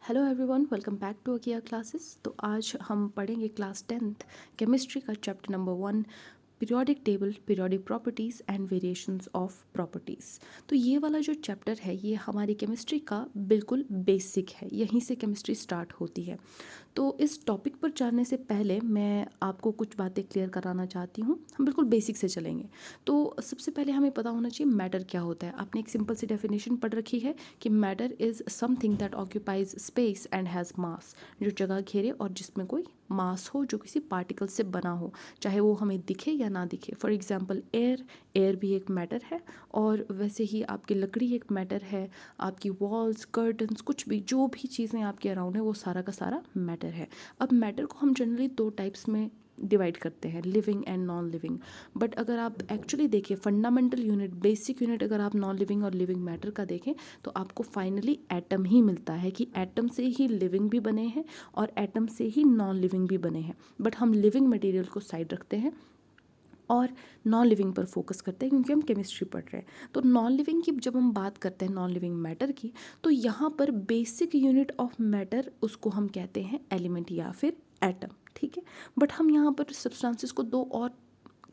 Hello everyone, welcome back to Akiya classes. तो आज हम पढ़ेंगे क्लास 10th केमिस्ट्री का chapter number 1, periodic table, periodic properties and variations of properties. तो ये वाला जो चैप्टर है ये हमारी केमिस्ट्री का बिल्कुल बेसिक है, यहीं से केमिस्ट्री स्टार्ट होती है। तो इस टॉपिक पर जाने से पहले मैं आपको कुछ बातें क्लियर कराना चाहती हूँ। हम बिल्कुल बेसिक से चलेंगे। तो सबसे पहले हमें पता होना चाहिए मैटर क्या होता है। आपने एक सिंपल सी डेफिनेशन पढ़ रखी है कि matter is something that occupies space and has मास, जो जगह घेरे और जिसमें कोई मास हो, जो किसी पार्टिकल से बना हो, चाहे वो हमें दिखे या ना दिखे। फॉर एग्जाम्पल एयर भी एक मैटर है, और वैसे ही आपकी लकड़ी एक मैटर है, आपकी वॉल्स, कर्टन्स, कुछ भी जो भी चीज़ें आपके अराउंड है वो सारा का सारा मैटर है। अब मैटर को हम जनरली दो टाइप्स में डिवाइड करते हैं, living and non living. But अगर आप एक्चुअली देखिए फंडामेंटल यूनिट, बेसिक यूनिट अगर आप नॉन लिविंग और लिविंग मैटर का देखें तो आपको फाइनली एटम ही मिलता है, कि एटम से ही लिविंग भी बने हैं और एटम से ही नॉन लिविंग भी बने हैं। बट हम लिविंग मटेरियल को साइड रखते हैं और नॉन लिविंग पर फोकस करते हैं, क्योंकि हम केमिस्ट्री पढ़ रहे हैं। तो नॉन लिविंग की जब हम बात करते हैं, नॉन लिविंग मैटर की, तो यहाँ पर बेसिक यूनिट ऑफ मैटर उसको हम कहते हैं एलिमेंट या फिर एटम, ठीक है। बट हम यहाँ पर सब्सटेंसेस को दो और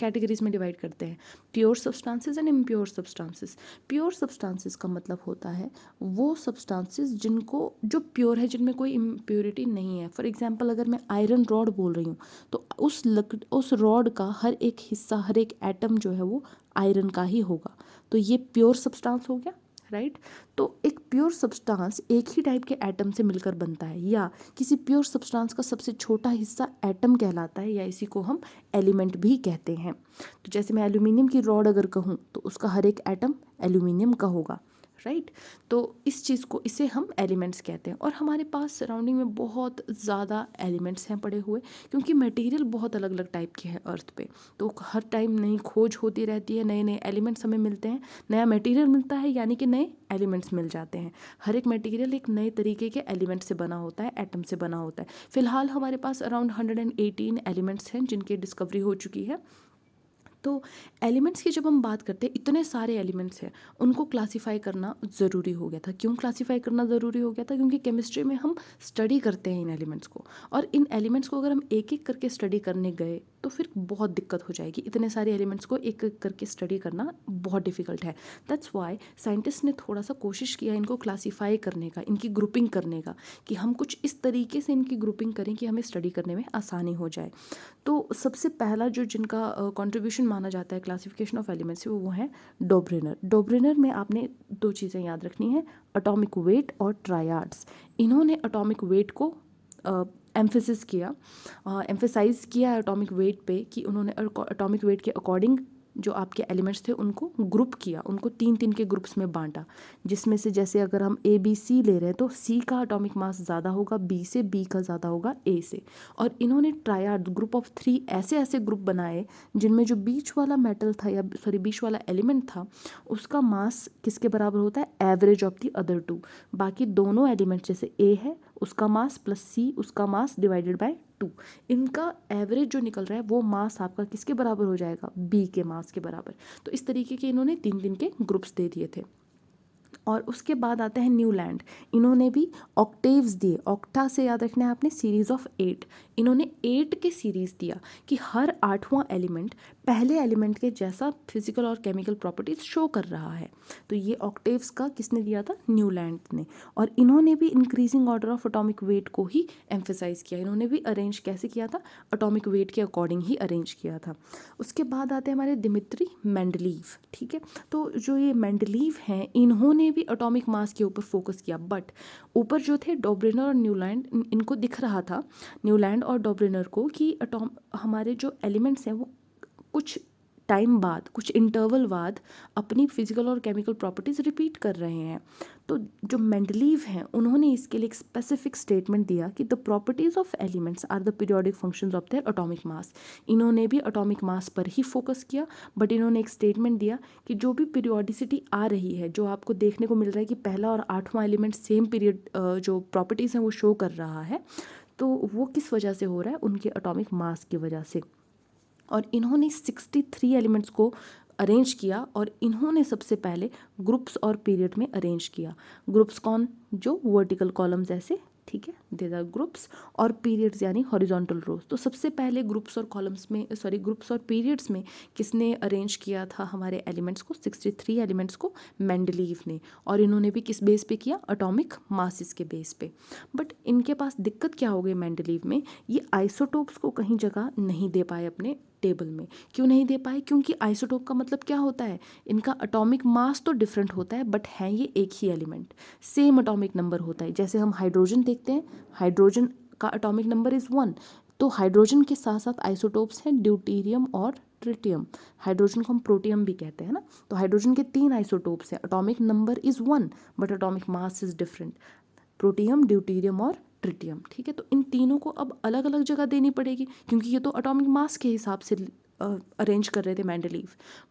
कैटेगरीज में डिवाइड करते हैं, pure substances and impure substances. Pure substances का मतलब होता है वो सब्सटेंसेस जिनको, जो प्योर है, जिनमें कोई इम्प्योरिटी नहीं है। फॉर एग्जांपल अगर मैं आयरन रॉड बोल रही हूँ तो उस रॉड का हर एक हिस्सा, हर एक एटम जो है वो आयरन का ही होगा। तो ये प्योर सब्सटेंस हो गया, राइट। तो एक प्योर सब्सटेंस एक ही टाइप के एटम से मिलकर बनता है, या किसी प्योर सब्सटेंस का सबसे छोटा हिस्सा एटम कहलाता है, या इसी को हम एलिमेंट भी कहते हैं। तो जैसे मैं एल्यूमिनियम की रॉड अगर कहूँ तो उसका हर एक एटम एल्यूमिनियम का होगा, राइट। तो इस चीज़ को, इसे हम एलिमेंट्स कहते हैं। और हमारे पास सराउंडिंग में बहुत ज़्यादा एलिमेंट्स हैं पड़े हुए, क्योंकि मटेरियल बहुत अलग अलग टाइप के हैं अर्थ पे। तो हर टाइम नई खोज होती रहती है, नए नए एलिमेंट्स हमें मिलते हैं, नया मटेरियल मिलता है, यानी कि नए एलिमेंट्स मिल जाते हैं। हर एक मटेरियल एक नए तरीके के एलिमेंट से बना होता है, एटम से बना होता है। फिलहाल हमारे पास अराउंड 118 एलिमेंट्स हैं जिनकी डिस्कवरी हो चुकी है। तो एलिमेंट्स की जब हम बात करते हैं, इतने सारे एलिमेंट्स हैं, उनको क्लासीफाई करना ज़रूरी हो गया था। क्यों क्लासीफाई करना ज़रूरी हो गया था? क्योंकि केमिस्ट्री में हम स्टडी करते हैं इन एलिमेंट्स को, और इन एलिमेंट्स को अगर हम एक एक करके स्टडी करने गए तो फिर बहुत दिक्कत हो जाएगी। इतने सारे एलिमेंट्स को एक एक करके स्टडी करना बहुत डिफिकल्ट है। दैट्स वाई साइंटिस्ट ने थोड़ा सा कोशिश किया इनको क्लासीफाई करने का, इनकी ग्रुपिंग करने का, कि हम कुछ इस तरीके से इनकी ग्रुपिंग करें कि हमें स्टडी करने में आसानी हो जाए। तो सबसे पहला जो जिनका कंट्रीब्यूशन माना जाता है क्लासिफिकेशन ऑफ एलिमेंट्स, वो है डोब्रेनर। डोब्रेनर में आपने दो चीज़ें याद रखनी है, एटॉमिक वेट और ट्रायाड्स। इन्होंने एटॉमिक वेट को एम्फेसिस किया, एम्फेसाइज किया एटॉमिक वेट पे, कि उन्होंने एटॉमिक वेट के अकॉर्डिंग जो आपके एलिमेंट्स थे उनको ग्रुप किया, उनको तीन तीन के ग्रुप्स में बांटा, जिसमें से जैसे अगर हम ए बी सी ले रहे हैं तो सी का एटॉमिक मास ज़्यादा होगा बी से, बी का ज़्यादा होगा ए से। और इन्होंने ट्रायड, ग्रुप ऑफ 3 ऐसे ऐसे ग्रुप बनाए जिनमें जो बीच वाला मेटल था, या सॉरी बीच वाला एलिमेंट था, उसका मास किसके बराबर होता है? Average of the other two. बाकी दोनों एलिमेंट, जैसे ए है उसका मास प्लस सी उसका मास डिवाइडेड बाय 2, इनका एवरेज जो निकल रहा है वो मास आपका किसके बराबर हो जाएगा? बी के मास के बराबर। तो इस तरीके के इन्होंने तीन तीन के ग्रुप्स दे दिए थे। और उसके बाद आता है न्यूलैंड। इन्होंने भी ऑक्टेव्स दिए, ऑक्टा से याद रखना है आपने, सीरीज ऑफ 8। इन्होंने 8 के सीरीज दिया कि हर 8वां एलिमेंट पहले एलिमेंट के जैसा फिजिकल और केमिकल प्रॉपर्टीज शो कर रहा है। तो ये ऑक्टेव्स का किसने दिया था? न्यूलैंड ने। और इन्होंने भी increasing order of atomic weight को ही एम्फेसाइज किया। इन्होंने भी अरेंज कैसे किया था? एटॉमिक वेट के अकॉर्डिंग ही अरेंज किया था। उसके बाद आते हैं हमारे दिमित्री मेंडलीव, ठीक है। तो जो ये मेंडलीव हैं, इन्होंने भी एटॉमिक मास के ऊपर फोकस किया, बट ऊपर जो थे डोब्रेनर और न्यूलैंड, इनको दिख रहा था, न्यूलैंड और डोब्रेनर को, कि हमारे जो एलिमेंट्स हैं वो कुछ टाइम बाद, कुछ इंटरवल बाद अपनी फिजिकल और केमिकल प्रॉपर्टीज रिपीट कर रहे हैं। तो जो मेंडलीव हैं उन्होंने इसके लिए एक स्पेसिफिक स्टेटमेंट दिया कि the properties of elements are the periodic functions of their atomic mass. इन्होंने भी एटॉमिक मास पर ही फोकस किया, बट इन्होंने एक स्टेटमेंट दिया कि जो भी पीरियोडिसिटी आ रही है, जो आपको देखने को मिल रहा है कि पहला और 8वां एलिमेंट सेम पीरियड जो प्रॉपर्टीज़ हैं वो शो कर रहा है, तो वो किस वजह से हो रहा है? उनके एटॉमिक मास की वजह से। और इन्होंने 63 एलिमेंट्स को अरेंज किया, और इन्होंने सबसे पहले ग्रुप्स और पीरियड में अरेंज किया। ग्रुप्स कौन? जो वर्टिकल कॉलम्स ऐसे ठीक है, देयर आर ग्रुप्स, और पीरियड्स यानी हॉरिजॉन्टल रोज। तो सबसे पहले ग्रुप्स और कॉलम्स में, सॉरी, ग्रुप्स और पीरियड्स में किसने अरेंज किया था हमारे एलिमेंट्स को, 63 एलिमेंट्स को? मेंडलीव ने। और इन्होंने भी किस बेस पे किया? एटॉमिक मासेस के बेस पे। बट इनके पास दिक्कत क्या हो गई मेंडलीव में, ये आइसोटोप्स को कहीं जगह नहीं दे पाए अपने टेबल में। क्यों नहीं दे पाए? क्योंकि आइसोटोप का मतलब क्या होता है, इनका एटॉमिक मास तो डिफरेंट होता है बट है ये एक ही एलिमेंट, सेम एटॉमिक नंबर होता है। जैसे हम हाइड्रोजन देखते हैं, हाइड्रोजन का एटॉमिक नंबर इज़ 1, तो हाइड्रोजन के साथ साथ आइसोटोप्स हैं ड्यूटीरियम और ट्रिटियम। हाइड्रोजन को हम प्रोटियम भी कहते हैं ना। तो हाइड्रोजन के 3 आइसोटोप्स हैं, atomic number is 1 but atomic mass is different, protium, deuterium और ट्रिटियम। ठीक है, तो इन तीनों को अब अलग अलग जगह देनी पड़ेगी क्योंकि ये तो एटॉमिक मास के हिसाब से अरेंज कर रहे थे मेंडलीव।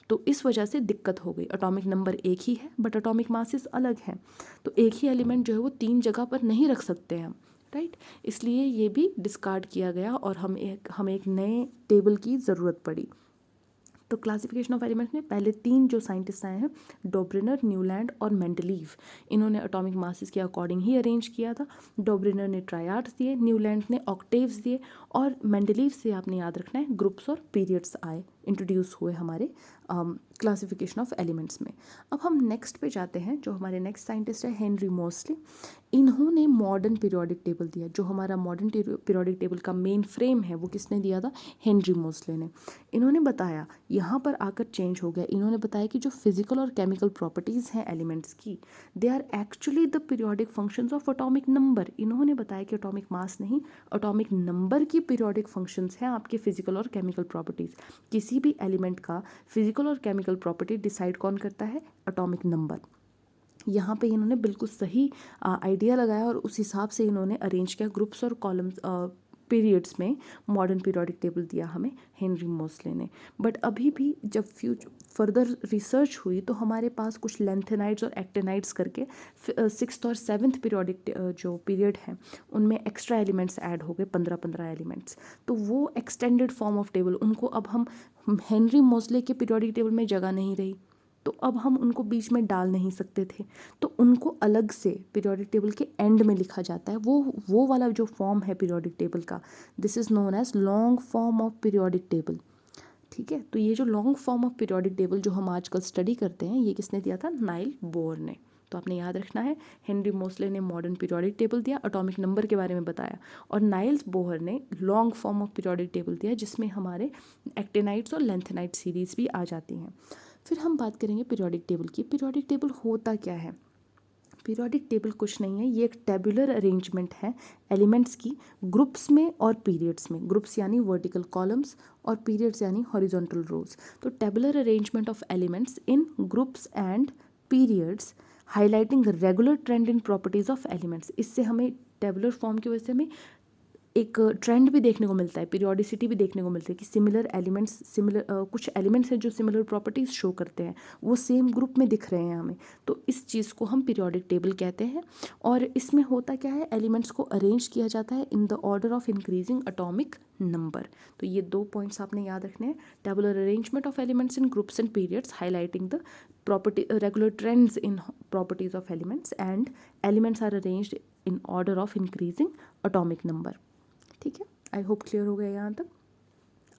तो इस वजह से दिक्कत हो गई, एटॉमिक नंबर एक ही है बट एटॉमिक मासेस अलग हैं। तो एक ही एलिमेंट जो है वो 3 जगह पर नहीं रख सकते हैं हम, राइट। इसलिए ये भी डिस्कार्ड किया गया और हमें एक नए टेबल की ज़रूरत पड़ी। तो क्लासिफिकेशन ऑफ एलिमेंट्स में पहले 3 जो साइंटिस्ट आए हैं, डोब्रिनर, न्यूलैंड और मेंडलीव, इन्होंने एटॉमिक मासेस के अकॉर्डिंग ही अरेंज किया था। डोब्रिनर ने ट्रायाड्स दिए, न्यूलैंड ने ऑक्टेव्स दिए, और मेंडलीव से आपने याद रखना है ग्रुप्स और पीरियड्स आए, इंट्रोड्यूस हुए हमारे क्लासिफिकेशन ऑफ एलिमेंट्स में। अब हम नेक्स्ट पे जाते हैं, जो हमारे नेक्स्ट साइंटिस्ट है हेनरी मोस्ले। इन्होंने मॉडर्न पीरियोडिक टेबल दिया। जो हमारा मॉडर्न पीरियोडिक टेबल का मेन फ्रेम है वो किसने दिया था? हेनरी मोस्ले ने। इन्होंने बताया, यहाँ पर आकर चेंज हो गया, इन्होंने बताया कि जो फिजिकल और केमिकल प्रॉपर्टीज़ हैं एलिमेंट्स की, they are actually the periodic functions of atomic number. इन्होंने बताया कि एटॉमिक मास नहीं, एटॉमिक नंबर की पीरियोडिक फंक्शंस हैं आपके फिजिकल और केमिकल प्रॉपर्टीज़। किसी भी एलिमेंट का फिजिकल और केमिकल प्रॉपर्टी डिसाइड कौन करता है? Atomic number. यहाँ पे इन्होंने बिल्कुल सही आइडिया लगाया और उस हिसाब से इन्होंने अरेंज किया ग्रुप्स और कॉलम्स पीरियड्स में मॉडर्न पीरियोडिक टेबल दिया हमें हेनरी मोस्ले ने। बट अभी भी जब फर्दर रिसर्च हुई तो हमारे पास कुछ लेंथेनाइड्स और एक्टेनाइड्स करके 6th और 7th पीरियोडिक जो पीरियड है उनमें एक्स्ट्रा एलिमेंट्स ऐड हो गए, 15 एलिमेंट्स। तो वो एक्सटेंडेड फॉर्म ऑफ टेबल, उनको अब हम हेनरी मोस्ले के पीरियोडिक टेबल में जगह नहीं रही, तो अब हम उनको बीच में डाल नहीं सकते थे, तो उनको अलग से पीरियोडिक टेबल के एंड में लिखा जाता है। वो वाला जो फॉर्म है पीरियोडिक टेबल का, this is known as long form of periodic table. ठीक है, तो ये जो long form of periodic table जो हम आजकल स्टडी करते हैं, ये किसने दिया था? नाइल बोर ने। तो आपने याद रखना है, हेनरी मोस्ले ने मॉडर्न पीरियोडिक टेबल दिया, एटॉमिक नंबर के बारे में बताया, और नाइल्स बोहर ने long form of periodic table दिया जिसमें हमारे एक्टेनाइड्स और लेंथेनाइड सीरीज भी आ जाती हैं। फिर हम बात करेंगे पीरियोडिक टेबल की। पीरियोडिक टेबल होता क्या है? पीरियोडिक टेबल कुछ नहीं है, ये एक टेबुलर अरेंजमेंट है एलिमेंट्स की ग्रुप्स में और पीरियड्स में। ग्रुप्स यानी वर्टिकल कॉलम्स और पीरियड्स यानी हॉरिजॉन्टल रोज। तो tabular arrangement of elements in groups and periods highlighting regular trend in properties of elements. इससे हमें टेबुलर फॉर्म की वजह से हमें एक ट्रेंड भी देखने को मिलता है, पीरियोडिसिटी भी देखने को मिलती है कि सिमिलर एलिमेंट्स, कुछ एलिमेंट्स हैं जो सिमिलर प्रॉपर्टीज़ शो करते हैं, वो सेम ग्रुप में दिख रहे हैं हमें, तो इस चीज़ को हम पीरियोडिक टेबल कहते हैं। और इसमें होता क्या है, एलिमेंट्स को अरेंज किया जाता है in the order of increasing atomic number. तो ये 2 पॉइंट्स आपने याद रखने हैं, tabular arrangement of elements in groups and periods highlighting the property regular trends in properties of elements, and elements are arranged in order of increasing atomic number। ठीक है, I hope clear हो गया यहाँ तक।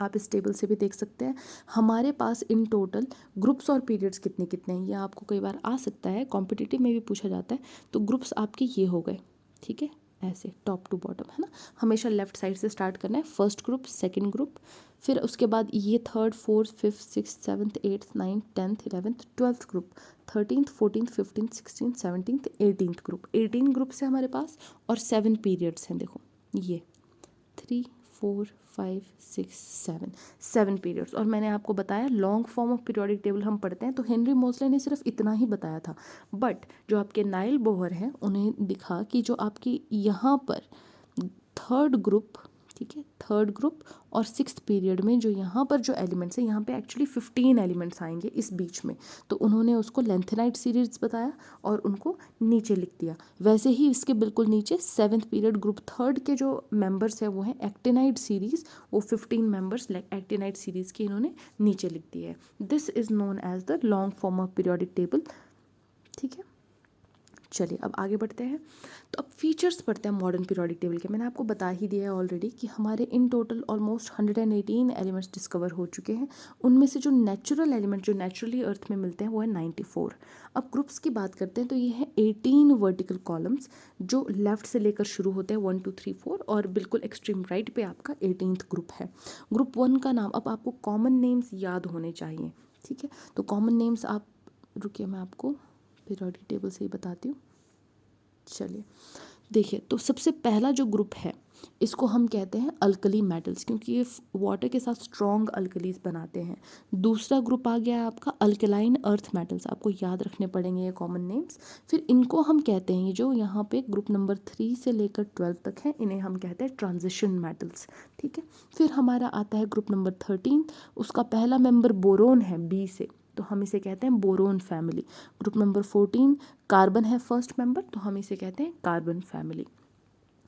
आप इस टेबल से भी देख सकते हैं हमारे पास इन टोटल ग्रुप्स और पीरियड्स कितने कितने हैं, ये आपको कई बार आ सकता है, कॉम्पिटिटिव में भी पूछा जाता है। तो ग्रुप्स आपके ये हो गए, ठीक है, ऐसे टॉप टू बॉटम, है ना। हमेशा लेफ्ट साइड से स्टार्ट करना है, फर्स्ट ग्रुप, सेकंड ग्रुप, फिर उसके बाद ये third, fourth, fifth, six, seventh, eighth, ninth, 10th, 11th, 12th group, 13th, 14th, 15th, 16th, 17th, 18th group. 18 groups है हमारे पास और 7 पीरियड्स हैं। देखो ये 3, 4, 5, 6, 7 पीरियड्स। और मैंने आपको बताया long form of periodic table हम पढ़ते हैं, तो हेनरी मोस्ले ने सिर्फ इतना ही बताया था। बट जो आपके नाइल बोहर हैं उन्हें दिखा कि जो आपकी यहाँ पर थर्ड ग्रुप, ठीक है, थर्ड ग्रुप और 6th पीरियड में जो यहाँ पर जो एलिमेंट्स हैं, यहाँ पे एक्चुअली 15 एलिमेंट्स आएंगे इस बीच में, तो उन्होंने उसको लेंथेनाइड सीरीज बताया और उनको नीचे लिख दिया। वैसे ही इसके बिल्कुल नीचे 7th पीरियड ग्रुप थर्ड के जो मेंबर्स हैं वो हैं एक्टिनाइड सीरीज, वो 15 मेंबर्स एक्टिनाइड सीरीज के इन्होंने नीचे लिख दिए है। This is known as the long form of periodic table. ठीक है, चलिए अब आगे बढ़ते हैं। तो अब फीचर्स पढ़ते हैं मॉडर्न पीरियोडिक टेबल के। मैंने आपको बता ही दिया है ऑलरेडी कि हमारे in total almost 118 elements discover हो चुके हैं। उनमें से जो नेचुरल एलिमेंट जो नेचुरली अर्थ में मिलते हैं वो है 94। अब ग्रुप्स की बात करते हैं तो ये है 18 वर्टिकल कॉलम्स जो लेफ्ट से लेकर शुरू होते हैं 1 2 3 4 और बिल्कुल एक्सट्रीम राइट पे आपका 18th ग्रुप है। ग्रुप 1 का नाम, अब आपको कॉमन नेम्स याद होने चाहिए, ठीक है। तो कॉमन नेम्स आप, रुकिए मैं आपको पीरियोडिक टेबल से ही बताती हूँ। चलिए देखिए, तो सबसे पहला जो ग्रुप है इसको हम कहते हैं अल्कली मेटल्स, क्योंकि ये वाटर के साथ स्ट्रॉन्ग अल्कलीज बनाते हैं। दूसरा ग्रुप आ गया है आपका अल्कलाइन अर्थ मेटल्स, आपको याद रखने पड़ेंगे ये कॉमन नेम्स। फिर इनको हम कहते हैं, ये जो यहाँ पे ग्रुप नंबर 3 से लेकर 12 तक है, इन्हें हम कहते हैं ट्रांजिशन मेटल्स, ठीक है। फिर हमारा आता है ग्रुप नंबर 13, उसका पहला मेंबर बोरोन है बी से, तो हम इसे कहते हैं boron family. Group number 14 carbon है फर्स्ट मेंबर, तो हम इसे कहते हैं कार्बन फैमिली।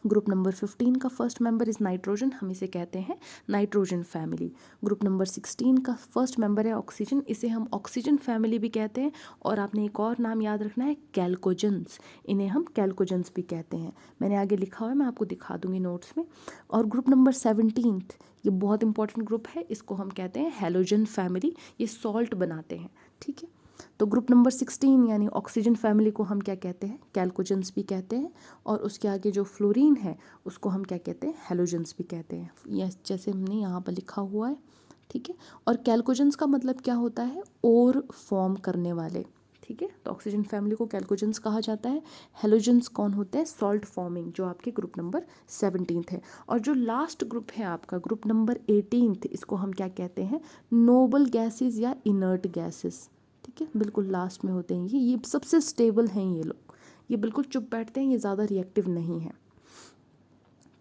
ग्रुप नंबर 15 का फर्स्ट मेंबर इज़ नाइट्रोजन, हम इसे कहते हैं नाइट्रोजन फैमिली। ग्रुप नंबर 16 का फर्स्ट मेंबर है ऑक्सीजन, इसे हम ऑक्सीजन फैमिली भी कहते हैं। और आपने एक और नाम याद रखना है, कैल्कोजेंस, इन्हें हम कैल्कोजेंस भी कहते हैं। मैंने आगे लिखा हुआ है, मैं आपको दिखा दूंगी नोट्स में। और ग्रुप नंबर 17, ये बहुत इंपॉर्टेंट ग्रुप है, इसको हम कहते हैं हैलोजन फैमिली, ये सॉल्ट बनाते हैं, ठीक है। तो ग्रुप नंबर 16 यानी ऑक्सीजन फैमिली को हम क्या कहते हैं, कैल्कोजेंस भी कहते हैं। और उसके आगे जो फ्लोरीन है उसको हम क्या कहते हैं, हैलोजेंस भी कहते हैं, ये जैसे हमने यहाँ पर लिखा हुआ है, ठीक है। और कैल्कोजेंस का मतलब क्या होता है, और फॉर्म करने वाले, ठीक है। तो ऑक्सीजन फैमिली को कैल्कोजेंस कहा जाता है। हेलोजेंस कौन होते हैं, सॉल्ट फॉर्मिंग, जो आपके ग्रुप नंबर 17 है। और जो लास्ट ग्रुप है आपका ग्रुप नंबर 18, इसको हम क्या कहते हैं, नोबल गैसेस या इनर्ट गैसेस, ठीक है। बिल्कुल लास्ट में होते हैं ये सबसे स्टेबल हैं ये लोग, ये बिल्कुल चुप बैठते हैं, ये ज़्यादा रिएक्टिव नहीं है।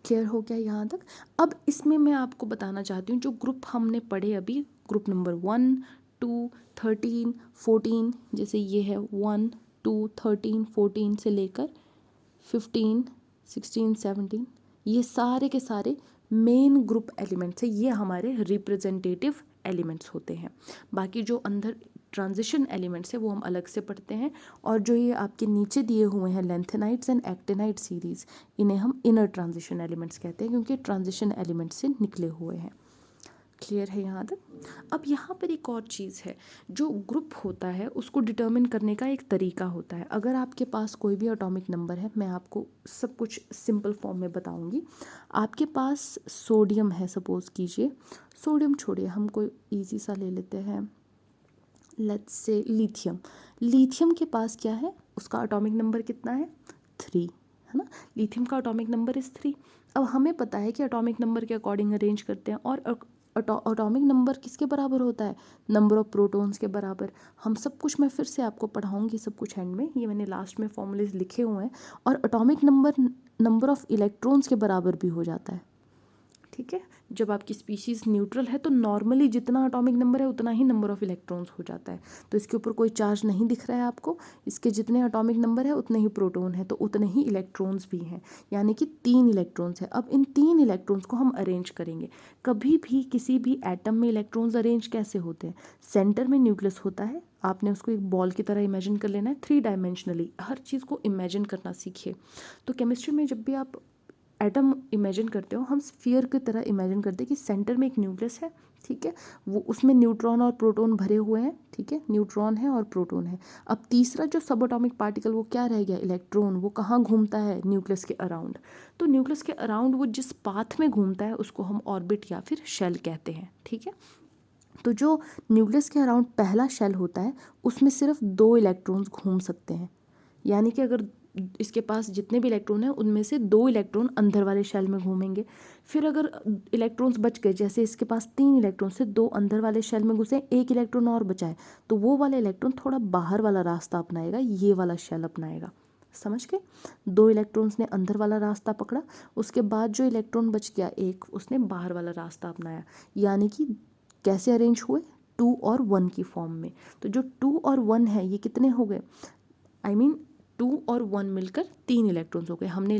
क्लियर हो गया यहाँ तक। अब इसमें मैं आपको बताना चाहती हूँ जो ग्रुप हमने पढ़े अभी, ग्रुप नंबर 1 2 13 14, जैसे ये है 1 2 13 14 से लेकर 15 16 17, ये सारे के सारे मेन ग्रुप एलिमेंट्स है, ये हमारे रिप्रेजेंटेटिव एलिमेंट्स होते हैं। बाकी जो अंदर ट्रांजिशन एलिमेंट्स है वो हम अलग से पढ़ते हैं। और जो ये आपके नीचे दिए हुए हैं लेंथेनाइट्स एंड एक्टेनाइट सीरीज, इन्हें हम इनर ट्रांजिशन एलिमेंट्स कहते हैं, क्योंकि ट्रांजिशन एलिमेंट्स से निकले हुए हैं। क्लियर है यहाँ तक। अब यहाँ पर एक और चीज़ है, जो ग्रुप होता है उसको डिटर्मिन करने का एक तरीका होता है। अगर आपके पास कोई भी एटॉमिक नंबर है, मैं आपको सब कुछ सिंपल फॉर्म में बताऊंगी। आपके पास सोडियम है, सपोज कीजिए, सोडियम छोड़िए, हम कोई इजी सा ले लेते हैं, लेट्स से लिथियम। लिथियम के पास क्या है, उसका एटॉमिक नंबर कितना है, 3, है ना। लिथियम का एटॉमिक नंबर इज़ 3। अब हमें पता है कि एटॉमिक नंबर के अकॉर्डिंग अरेंज करते हैं, और एटॉमिक नंबर किसके बराबर होता है, नंबर ऑफ प्रोटॉन्स के बराबर। हम सब कुछ मैं फिर से आपको पढ़ाऊंगी, सब कुछ एंड में, ये मैंने लास्ट में फॉर्मूलेज लिखे हुए हैं। और atomic number number of electrons के बराबर भी हो जाता है, ठीक है। जब आपकी स्पीशीज़ न्यूट्रल है तो नॉर्मली जितना एटॉमिक नंबर है उतना ही नंबर ऑफ इलेक्ट्रॉन्स हो जाता है। तो इसके ऊपर कोई चार्ज नहीं दिख रहा है आपको, इसके जितने एटॉमिक नंबर है उतने ही प्रोटॉन है, तो उतने ही इलेक्ट्रॉन्स भी हैं, यानी कि 3 इलेक्ट्रॉन्स है। अब इन 3 इलेक्ट्रॉन्स को हम अरेंज करेंगे। कभी भी किसी भी एटम में इलेक्ट्रॉन्स अरेंज कैसे होते हैं, सेंटर में न्यूक्लियस होता है, आपने उसको एक बॉल की तरह इमेजिन कर लेना है, 3 डायमेंशनली, हर चीज़ को इमेजिन करना सीखिए। तो केमिस्ट्री में जब भी आप एटम इमेजिन करते हो, हम स्फीयर की तरह इमेजिन करते हैं कि सेंटर में एक न्यूक्लियस है, ठीक है, वो उसमें न्यूट्रॉन और प्रोटॉन भरे हुए हैं, ठीक है, न्यूट्रॉन है और प्रोटॉन है। अब तीसरा जो सब एटॉमिक पार्टिकल, वो क्या रह गया, इलेक्ट्रॉन, वो कहाँ घूमता है, न्यूक्लियस के अराउंड। तो न्यूक्लियस के अराउंड वो जिस पाथ में घूमता है उसको हम ऑर्बिट या फिर शेल कहते हैं, ठीक है। तो जो न्यूक्लियस के अराउंड पहला शेल होता है उसमें सिर्फ 2 इलेक्ट्रॉन्स घूम सकते हैं, यानी कि अगर इसके पास जितने भी इलेक्ट्रॉन हैं उनमें से 2 इलेक्ट्रॉन अंदर वाले शेल में घूमेंगे। फिर अगर इलेक्ट्रॉन्स बच गए, जैसे इसके पास 3 इलेक्ट्रॉन से 2 अंदर वाले शेल में घुसे, 1 इलेक्ट्रॉन और बचा है, तो वो वाला इलेक्ट्रॉन थोड़ा बाहर वाला रास्ता अपनाएगा, ये वाला शेल अपनाएगा, समझ के। 2 इलेक्ट्रॉन्स ने अंदर वाला रास्ता पकड़ा, उसके बाद जो इलेक्ट्रॉन बच गया एक, उसने बाहर वाला रास्ता अपनाया, यानी कि कैसे अरेंज हुए, 2 और 1 की फॉर्म में। तो जो 2 और 1 है ये कितने हो गए, आई मीन 2 और 1 मिलकर 3 इलेक्ट्रॉन्स हो गए। हमने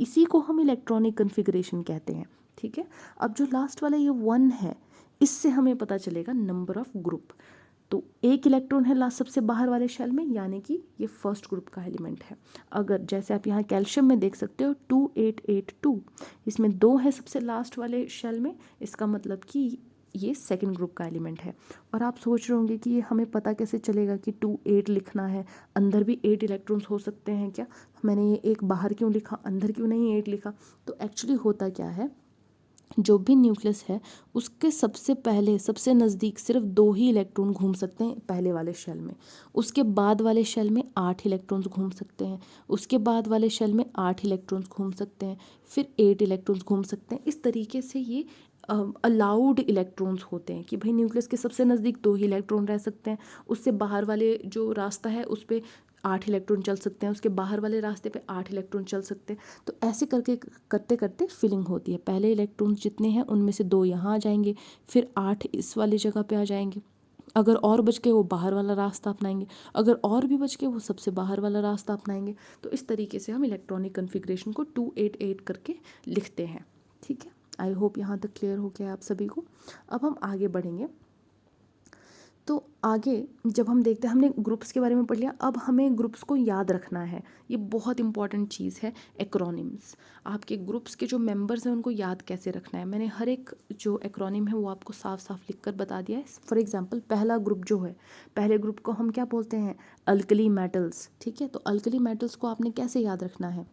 इसी को हम इलेक्ट्रॉनिक कन्फिग्रेशन कहते हैं, ठीक है। अब जो लास्ट वाला ये 1 है, इससे हमें पता चलेगा नंबर ऑफ ग्रुप। तो एक इलेक्ट्रॉन है लास्ट सबसे बाहर वाले शेल में, यानी कि ये फर्स्ट ग्रुप का एलिमेंट है। अगर जैसे आप यहाँ कैल्शियम में देख सकते हो 2882, इसमें 2 है सबसे लास्ट वाले शेल में, इसका मतलब कि ये सेकंड ग्रुप का एलिमेंट है। और आप सोच रहे होंगे कि ये हमें पता कैसे चलेगा कि 28 लिखना है, अंदर भी 8 इलेक्ट्रॉन्स हो सकते हैं क्या, मैंने ये एक बाहर क्यों लिखा, अंदर क्यों नहीं 8 लिखा। तो एक्चुअली होता क्या है, जो भी न्यूक्लियस है उसके सबसे पहले सबसे नज़दीक सिर्फ 2 ही इलेक्ट्रॉन घूम सकते हैं पहले वाले शेल में, उसके बाद वाले शेल में 8 इलेक्ट्रॉन्स घूम सकते हैं, उसके बाद वाले शेल में 8 इलेक्ट्रॉन्स घूम सकते हैं, फिर 8 इलेक्ट्रॉन्स घूम सकते हैं। इस तरीके से ये अलाउड इलेक्ट्रॉन्स होते हैं कि भाई न्यूक्लियस के सबसे नज़दीक 2 ही इलेक्ट्रॉन रह सकते हैं, उससे बाहर वाले जो रास्ता है उस पर 8 इलेक्ट्रॉन चल सकते हैं, उसके बाहर वाले रास्ते पे 8 इलेक्ट्रॉन चल सकते हैं। तो ऐसे करके करते करते फिलिंग होती है, पहले इलेक्ट्रॉन जितने हैं उनमें से 2 यहाँ आ जाएंगे, फिर 8 इस वाली जगह पे आ जाएंगे, अगर और बच के वो बाहर वाला रास्ता अपनाएंगे, अगर और भी बच के वो सबसे बाहर वाला रास्ता अपनाएंगे। तो इस तरीके से हम इलेक्ट्रॉनिक कन्फिग्रेशन को 288 करके लिखते हैं। ठीक है, आई होप यहाँ तक क्लियर हो गया आप सभी को। अब हम आगे बढ़ेंगे। तो आगे जब हम देखते हैं, हमने ग्रुप्स के बारे में पढ़ लिया, अब हमें ग्रुप्स को याद रखना है, ये बहुत इंपॉर्टेंट चीज़ है। एक्रोनिम्स, आपके ग्रुप्स के जो मेंबर्स हैं उनको याद कैसे रखना है, मैंने हर एक जो एक्रोनिम है वो आपको साफ साफ लिख कर बता दिया है। फॉर एग्जांपल पहला ग्रुप जो है, पहले ग्रुप को हम क्या बोलते हैं, अल्कली मेटल्स। ठीक है, तो अल्कली मेटल्स को आपने कैसे याद रखना है,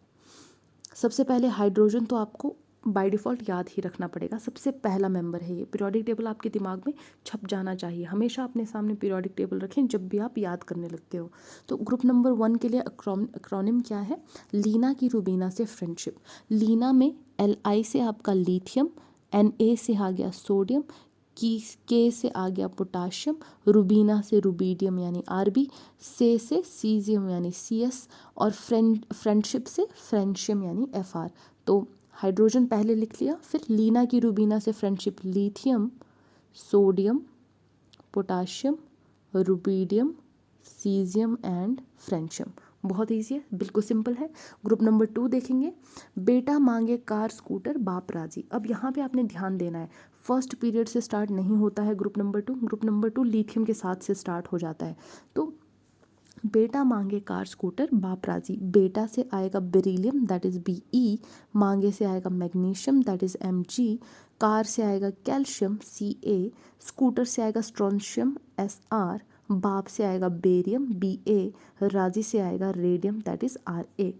सबसे पहले हाइड्रोजन तो आपको बाय डिफ़ॉल्ट याद ही रखना पड़ेगा, सबसे पहला मेंबर है ये। पीरियोडिक टेबल आपके दिमाग में छप जाना चाहिए, हमेशा अपने सामने पीरियोडिक टेबल रखें जब भी आप याद करने लगते हो। तो ग्रुप नंबर 1 के लिए एक्रोनिम क्या है, लीना की रूबीना से फ्रेंडशिप। लीना में Li से आपका लिथियम, Na से आ गया सोडियम, के से आ गया पोटाशियम, रूबीना से रूबीडियम यानी Rb, से सीजियम यानी Cs, और फ्रेंडशिप से फ्रेंशियम यानी Fr। तो हाइड्रोजन पहले लिख लिया, फिर लीना की रूबीना से friendship, lithium, sodium, potassium, rubidium, caesium and francium. बहुत ईजी है, बिल्कुल सिंपल है। ग्रुप नंबर 2 देखेंगे, बेटा मांगे कार स्कूटर बाप राजी। अब यहाँ पे आपने ध्यान देना है, फर्स्ट पीरियड से स्टार्ट नहीं होता है group number 2, group number 2 lithium के साथ से स्टार्ट हो जाता है। तो बेटा मांगे कार स्कूटर बाप राजी, बेटा से आएगा बेरिलियम दैट इज़ Be, मांगे से आएगा magnesium that is Mg, car से आएगा कैल्शियम Ca, स्कूटर से आएगा स्ट्रोंशियम Sr, बाप से आएगा बेरियम Ba, राजी से आएगा रेडियम दैट इज़ Ra।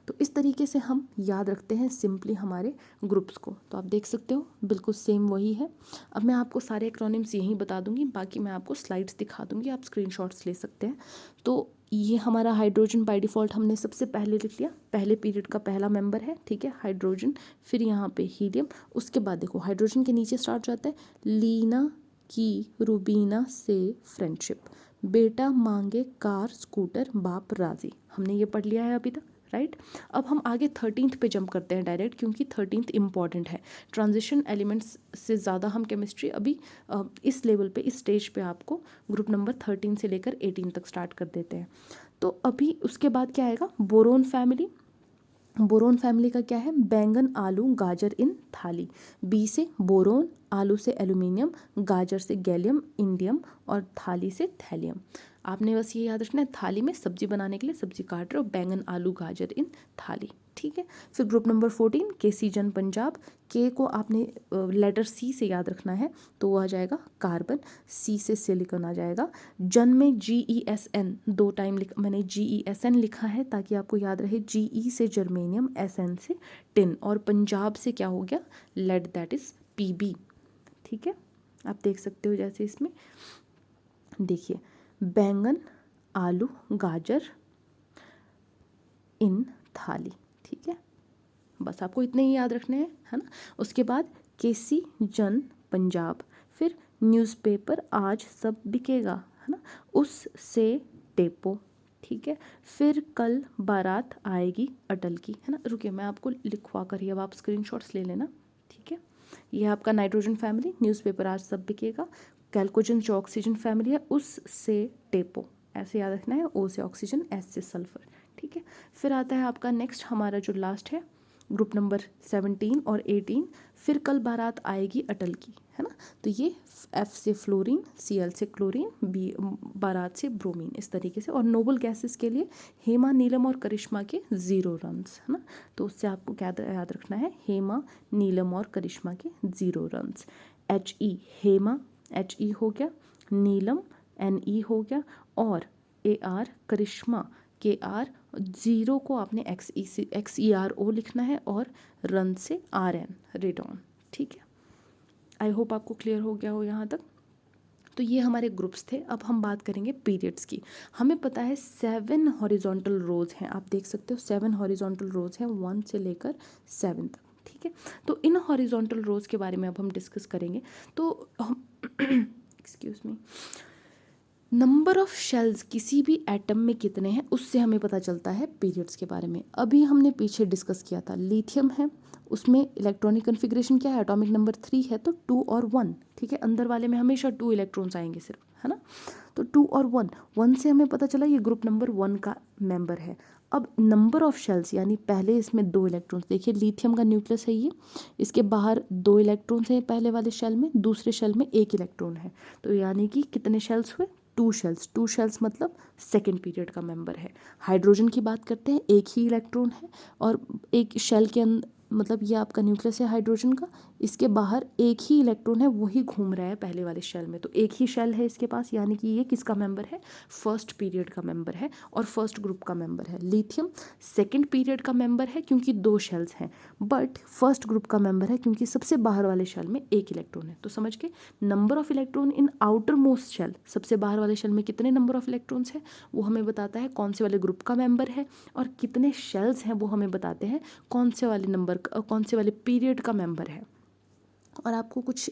तो इस तरीके से हम याद रखते हैं सिंपली हमारे ग्रुप्स को। तो आप देख सकते हो बिल्कुल सेम वही है। अब मैं आपको सारे एक्रोनिम्स यहीं बता दूंगी, बाकी मैं आपको स्लाइड्स दिखा दूंगी, आप स्क्रीनशॉट्स ले सकते हैं। तो ये हमारा हाइड्रोजन बाय डिफ़ॉल्ट हमने सबसे पहले लिख लिया, पहले पीरियड का पहला मेंबर है। ठीक है, हाइड्रोजन, फिर यहाँ पे हीलियम, उसके बाद देखो हाइड्रोजन के नीचे स्टार्ट हो जाता है लीना की रूबीना से फ्रेंडशिप, बेटा मांगे कार स्कूटर बाप राजी। हमने ये पढ़ लिया है अभी तक, राइट। अब हम आगे 13th पे जंप करते हैं डायरेक्ट, क्योंकि 13th इम्पॉर्टेंट है। ट्रांजिशन एलिमेंट्स से ज़्यादा हम केमिस्ट्री अभी इस लेवल पे, इस स्टेज पे आपको ग्रुप नंबर 13 से लेकर 18 तक स्टार्ट कर देते हैं। तो अभी उसके बाद क्या आएगा, बोरोन फैमिली। बोरोन फैमिली का क्या है, बैंगन आलू गाजर इन थाली। बी से बोरोन, आलू से एल्यूमिनियम, गाजर से गैलियम इंडियम, और थाली से थैलियम। आपने बस ये याद रखना है, थाली में सब्जी बनाने के लिए सब्जी काट रहे हो, बैंगन आलू गाजर इन थाली। ठीक है, फिर ग्रुप नंबर 14 केसी जन पंजाब। के को आपने लेटर सी से याद रखना है, तो वो आ जाएगा कार्बन, सी से सिलिकॉन आ जाएगा। जन में GeSN 2 टाइम मैंने GeSN लिखा है ताकि आपको याद रहे, Ge से जर्मेनियम, SN से टिन, और पंजाब से क्या हो गया, लेड दैट इज़ Pb। ठीक है, आप देख सकते हो जैसे इसमें देखिए, बैंगन आलू गाजर इन थाली। ठीक है, बस आपको इतने ही याद रखने हैं, है ना। उसके बाद केसी जन पंजाब, फिर न्यूज़पेपर आज सब बिकेगा, है ना, उससे टेपो। ठीक है, फिर कल बारात आएगी अटल की, है ना। रुकिए मैं आपको लिखवा कर ही, अब आप स्क्रीनशॉट्स ले लेना। ठीक है, ये आपका नाइट्रोजन फैमिली, न्यूज़पेपर आज सब बिकेगा। कैल्कोजन जो ऑक्सीजन फैमिली है, उससे टेपो, ऐसे याद रखना है, ओ से ऑक्सीजन, एस से सल्फर। ठीक है, फिर आता है आपका नेक्स्ट, हमारा जो लास्ट है ग्रुप नंबर 17 और 18, फिर कल बारात आएगी अटल की, है ना। तो ये F से फ्लोरीन, Cl से क्लोरीन, B बारात से ब्रोमीन, इस तरीके से। और नोबल गैसेस के लिए हेमा, नीलम और करिश्मा के 0 रन्स, है ना। तो उससे आपको क्या याद रखना है, हेमा, नीलम और करिश्मा के 0 रन्स। He हेमा, He हो गया, नीलम Ne हो गया, और Ar करिश्मा Kr, 0 को आपने XERO लिखना है, और रन से RN रेडॉन, ठीक है। आई होप आपको क्लियर हो गया हो यहाँ तक। तो ये हमारे ग्रुप्स थे। अब हम बात करेंगे पीरियड्स की। हमें पता है 7 हॉरिजॉन्टल रोज हैं, आप देख सकते हो 7 हॉरिजॉन्टल रोज हैं 1 से लेकर 7 तक, ठीक है। तो इन हॉरिजॉन्टल रोज के बारे में अब हम डिस्कस करेंगे। तो हम excuse me, number of shells किसी भी एटम में कितने हैं उससे हमें पता चलता है पीरियड्स के बारे में। अभी हमने पीछे डिस्कस किया था, लिथियम है, उसमें इलेक्ट्रॉनिक कन्फिग्रेशन क्या है, एटॉमिक नंबर 3 है, तो 2 और 1, ठीक है। अंदर वाले में हमेशा 2 इलेक्ट्रॉन्स आएंगे सिर्फ, है ना। तो 2 और 1 से हमें पता चला ये ग्रुप नंबर 1 का मेंबर है। अब नंबर ऑफ शेल्स, यानी पहले इसमें 2 इलेक्ट्रॉन्स, देखिए लिथियम का न्यूक्लियस है ये, इसके बाहर 2 इलेक्ट्रॉन्स हैं पहले वाले शेल में, दूसरे शेल में 1 इलेक्ट्रॉन है। तो यानी कि कितने शेल्स हुए, 2 शेल्स। 2 शेल्स मतलब सेकेंड पीरियड का मेंबर है। हाइड्रोजन की बात करते हैं, 1 ही इलेक्ट्रॉन है, और एक शेल के अंदर, मतलब ये आपका न्यूक्लियस है हाइड्रोजन का, इसके बाहर 1 ही इलेक्ट्रॉन है, वही घूम रहा है पहले वाले शेल में। तो 1 ही शेल है इसके पास, यानी कि ये किसका मेंबर है, फर्स्ट पीरियड का मेंबर है और फर्स्ट ग्रुप का मेंबर है। लिथियम सेकेंड पीरियड का मेंबर है क्योंकि 2 शेल्स हैं, बट फर्स्ट ग्रुप का मेंबर है क्योंकि सबसे बाहर वाले शेल में 1 इलेक्ट्रॉन है। तो समझ के, number of electron in outermost shell, सबसे बाहर वाले शेल में कितने नंबर ऑफ इलेक्ट्रॉन्स है वो हमें बताता है कौन से वाले ग्रुप का मेंबर है, और कितने शेल्स हैं वो हमें बताते हैं कौन से वाले नंबर, कौन से वाले पीरियड का मेंबर है। और आपको कुछ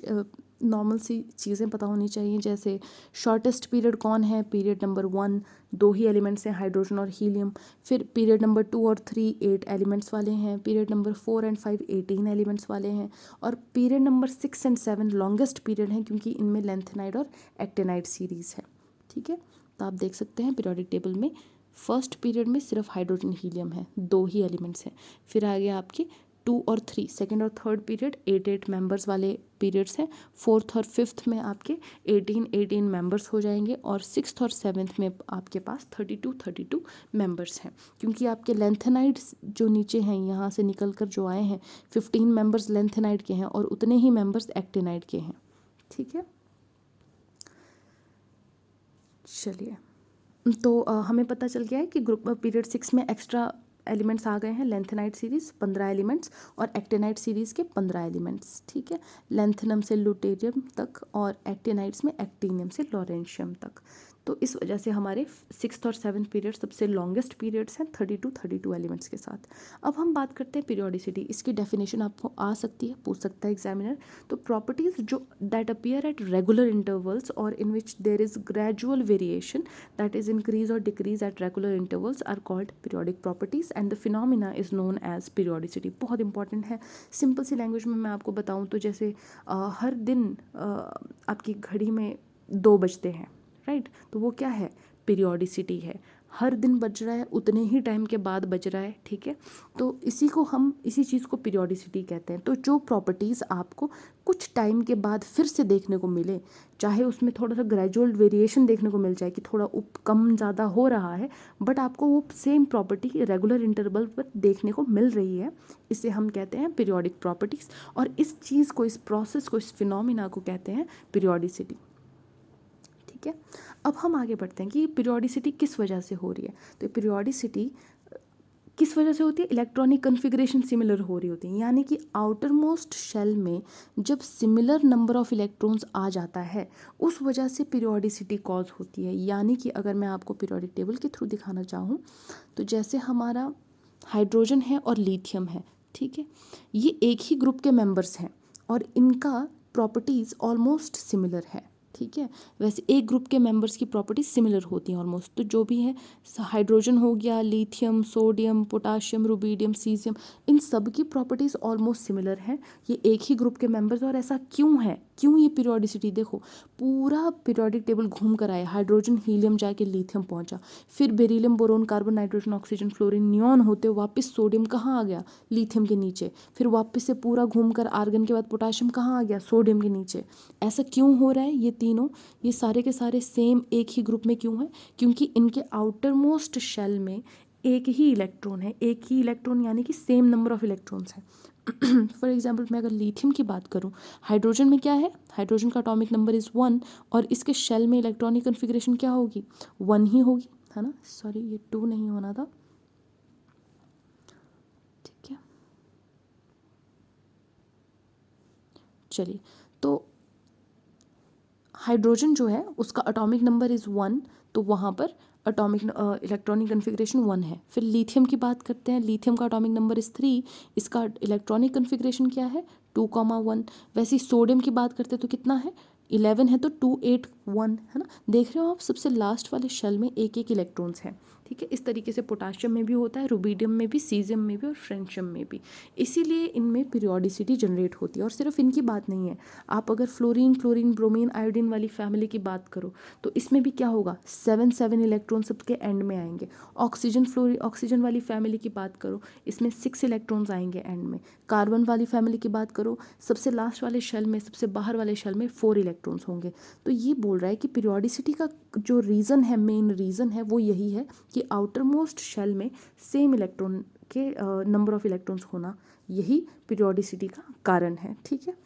नॉर्मल सी चीज़ें पता होनी चाहिए, जैसे शॉर्टेस्ट पीरियड कौन है, पीरियड नंबर 1, 2 ही एलिमेंट्स हैं, हाइड्रोजन और हीलियम। फिर पीरियड नंबर 2 और 3 8 एलिमेंट्स वाले हैं, पीरियड नंबर 4 एंड 5 18 एलिमेंट्स वाले हैं, और period number 6 and 7 longest period हैं क्योंकि इनमें लेंथेनाइड और एक्टेनाइड सीरीज़ है, ठीक है। तो आप देख सकते हैं पीरियोडिक टेबल में फर्स्ट पीरियड में सिर्फ हाइड्रोजन हीलियम है, 2 ही एलिमेंट्स हैं। फिर आगे आपके 2 और 3 सेकेंड और थर्ड पीरियड 8 मेंबर्स वाले पीरियड्स हैं। फोर्थ और फिफ्थ में आपके 18 मेंबर्स हो जाएंगे, और सिक्स्थ और सेवन्थ में आपके पास 32 मेंबर्स हैं, क्योंकि आपके लेंथेनाइड्स जो नीचे हैं यहाँ से निकल कर जो आए हैं 15 मेंबर्स लेंथेनाइड के हैं और उतने ही मेंबर्स एक्टिनाइड के हैं, ठीक है। चलिए, तो हमें पता चल गया है कि ग्रुप पीरियड 6 में एक्स्ट्रा एलिमेंट्स आ गए हैं, लेंथेनाइड सीरीज़ 15 एलिमेंट्स और एक्टिनाइड सीरीज़ के 15 एलिमेंट्स, ठीक है। लेंथेनम से लुटेरियम तक और एक्टिनाइड्स में एक्टिनियम से लॉरेंशियम तक। तो इस वजह से हमारे 6th और 7th पीरियड सबसे लॉन्गेस्ट पीरियड्स हैं 32 एलिमेंट्स के साथ। अब हम बात करते हैं पीरियोडिसिटी। इसकी डेफिनेशन आपको आ सकती है, पूछ सकता है एग्जामिनर। तो प्रॉपर्टीज़ जो that appear at regular intervals और in which there is gradual variation that is increase और decrease at regular intervals are called periodic properties and the phenomena is known as periodicity. बहुत important है, simple सी language में मैं आपको बताऊँ तो जैसे हर दिन आपकी घड़ी में 2 बजते हैं, राइट, तो वो क्या है, पीरियोडिसिटी है। हर दिन बज रहा है, उतने ही टाइम के बाद बज रहा है, ठीक है। तो इसी चीज़ को पीरियोडिसिटी कहते हैं। तो जो प्रॉपर्टीज़ आपको कुछ टाइम के बाद फिर से देखने को मिले, चाहे उसमें थोड़ा सा ग्रेजुअल वेरिएशन देखने को मिल जाए कि थोड़ा कम ज़्यादा हो रहा है, बट आपको वो सेम प्रॉपर्टी रेगुलर इंटरवल पर देखने को मिल रही है, इसे हम कहते हैं पीरियोडिक प्रॉपर्टीज़। और इस चीज़ को, इस प्रोसेस को, इस फिनोमिना को कहते हैं पीरियोडिसिटी, ठीक है। अब हम आगे बढ़ते हैं कि पीरियोडिसिटी किस वजह से हो रही है। तो पीरियोडिसिटी किस वजह से होती है, इलेक्ट्रॉनिक कन्फिग्रेशन सिमिलर हो रही होती है, यानी कि आउटर मोस्ट शेल में जब सिमिलर नंबर ऑफ इलेक्ट्रॉन्स आ जाता है उस वजह से पीरियोडिसिटी कॉज होती है। यानी कि अगर मैं आपको पीरियोडिक टेबल के थ्रू दिखाना चाहूँ तो जैसे हमारा हाइड्रोजन है और लिथियम है, ठीक है, ये एक ही ग्रुप के मेंबर्स हैं और इनका प्रॉपर्टीज़ ऑलमोस्ट सिमिलर है, ठीक है। वैसे एक ग्रुप के मेंबर्स की प्रॉपर्टीज सिमिलर होती हैं ऑलमोस्ट। तो जो भी है, हाइड्रोजन हो गया, lithium, sodium, potassium, rubidium, caesium, इन सब की प्रॉपर्टीज ऑलमोस्ट सिमिलर हैं। ये एक ही ग्रुप के मेंबर्स। और ऐसा क्यों है, क्यों ये पीरियोडिसिटी, देखो पूरा पीरियोडिक टेबल घूम कर आया, हाइड्रोजन हीलियम जाके लिथियम पहुंचा, फिर beryllium, boron, carbon, nitrogen, oxygen, fluorine, neon होते वापस सोडियम कहाँ आ गया, लिथियम के नीचे, फिर वापस से पूरा घूमकर आर्गन के बाद पोटाशियम कहाँ आ गया, सोडियम के नीचे। ऐसा क्यों हो रहा है, ये तीनों, ये सारे के सारे सेम एक ही ग्रुप में क्यों है, क्योंकि इनके आउटर मोस्ट शेल में एक ही इलेक्ट्रॉन है, एक ही इलेक्ट्रॉन यानी कि सेम नंबर ऑफ इलेक्ट्रॉन्स हैं। फॉर एग्जाम्पल मैं अगर लिथियम की बात करूं, हाइड्रोजन में क्या है, हाइड्रोजन का एटॉमिक नंबर इज़ 1 और इसके शेल में इलेक्ट्रॉनिक कन्फिग्रेशन क्या होगी, 1 ही होगी, है ना, सॉरी ये 2 नहीं होना था, ठीक है। चलिए, तो हाइड्रोजन जो है उसका एटॉमिक नंबर इज़ 1, तो वहाँ पर एटॉमिक इलेक्ट्रॉनिक कन्फिग्रेशन 1 है। फिर लिथियम की बात करते हैं, लिथियम का एटॉमिक नंबर इज़ 3, इसका इलेक्ट्रॉनिक कन्फिग्रेशन क्या है, 2,1। वैसे ही सोडियम की बात करते हैं तो कितना है, 11 है, तो 2, 8, 1, है ना। देख रहे हो आप, सबसे लास्ट वाले शेल में एक एक इलेक्ट्रॉन्स हैं, ठीक है। इस तरीके से पोटाशियम में भी होता है, रुबीडियम में भी, सीजियम में भी और फ्रेंशियम में भी। इसीलिए इनमें पीरियोडिसिटी जनरेट होती है। और सिर्फ इनकी बात नहीं है, आप अगर फ्लोरीन, क्लोरीन, ब्रोमीन, आयोडीन वाली फैमिली की बात करो तो इसमें भी क्या होगा, 7 इलेक्ट्रॉन सबके एंड में आएंगे। ऑक्सीजन वाली फैमिली की बात करो, इसमें 6 इलेक्ट्रॉन्स आएंगे एंड में। कार्बन वाली फैमिली की बात करो, सबसे लास्ट वाले शेल में, सबसे बाहर वाले शेल में 4 इलेक्ट्रॉन्स होंगे। तो ये बोल रहा है कि पीरियोडिसिटी का जो रीज़न है, मेन रीज़न है, वो यही है कि आउटर मोस्ट शेल में सेम इलेक्ट्रॉन के नंबर ऑफ इलेक्ट्रॉन्स होना, यही पीरियोडिसिटी का कारण है, ठीक है।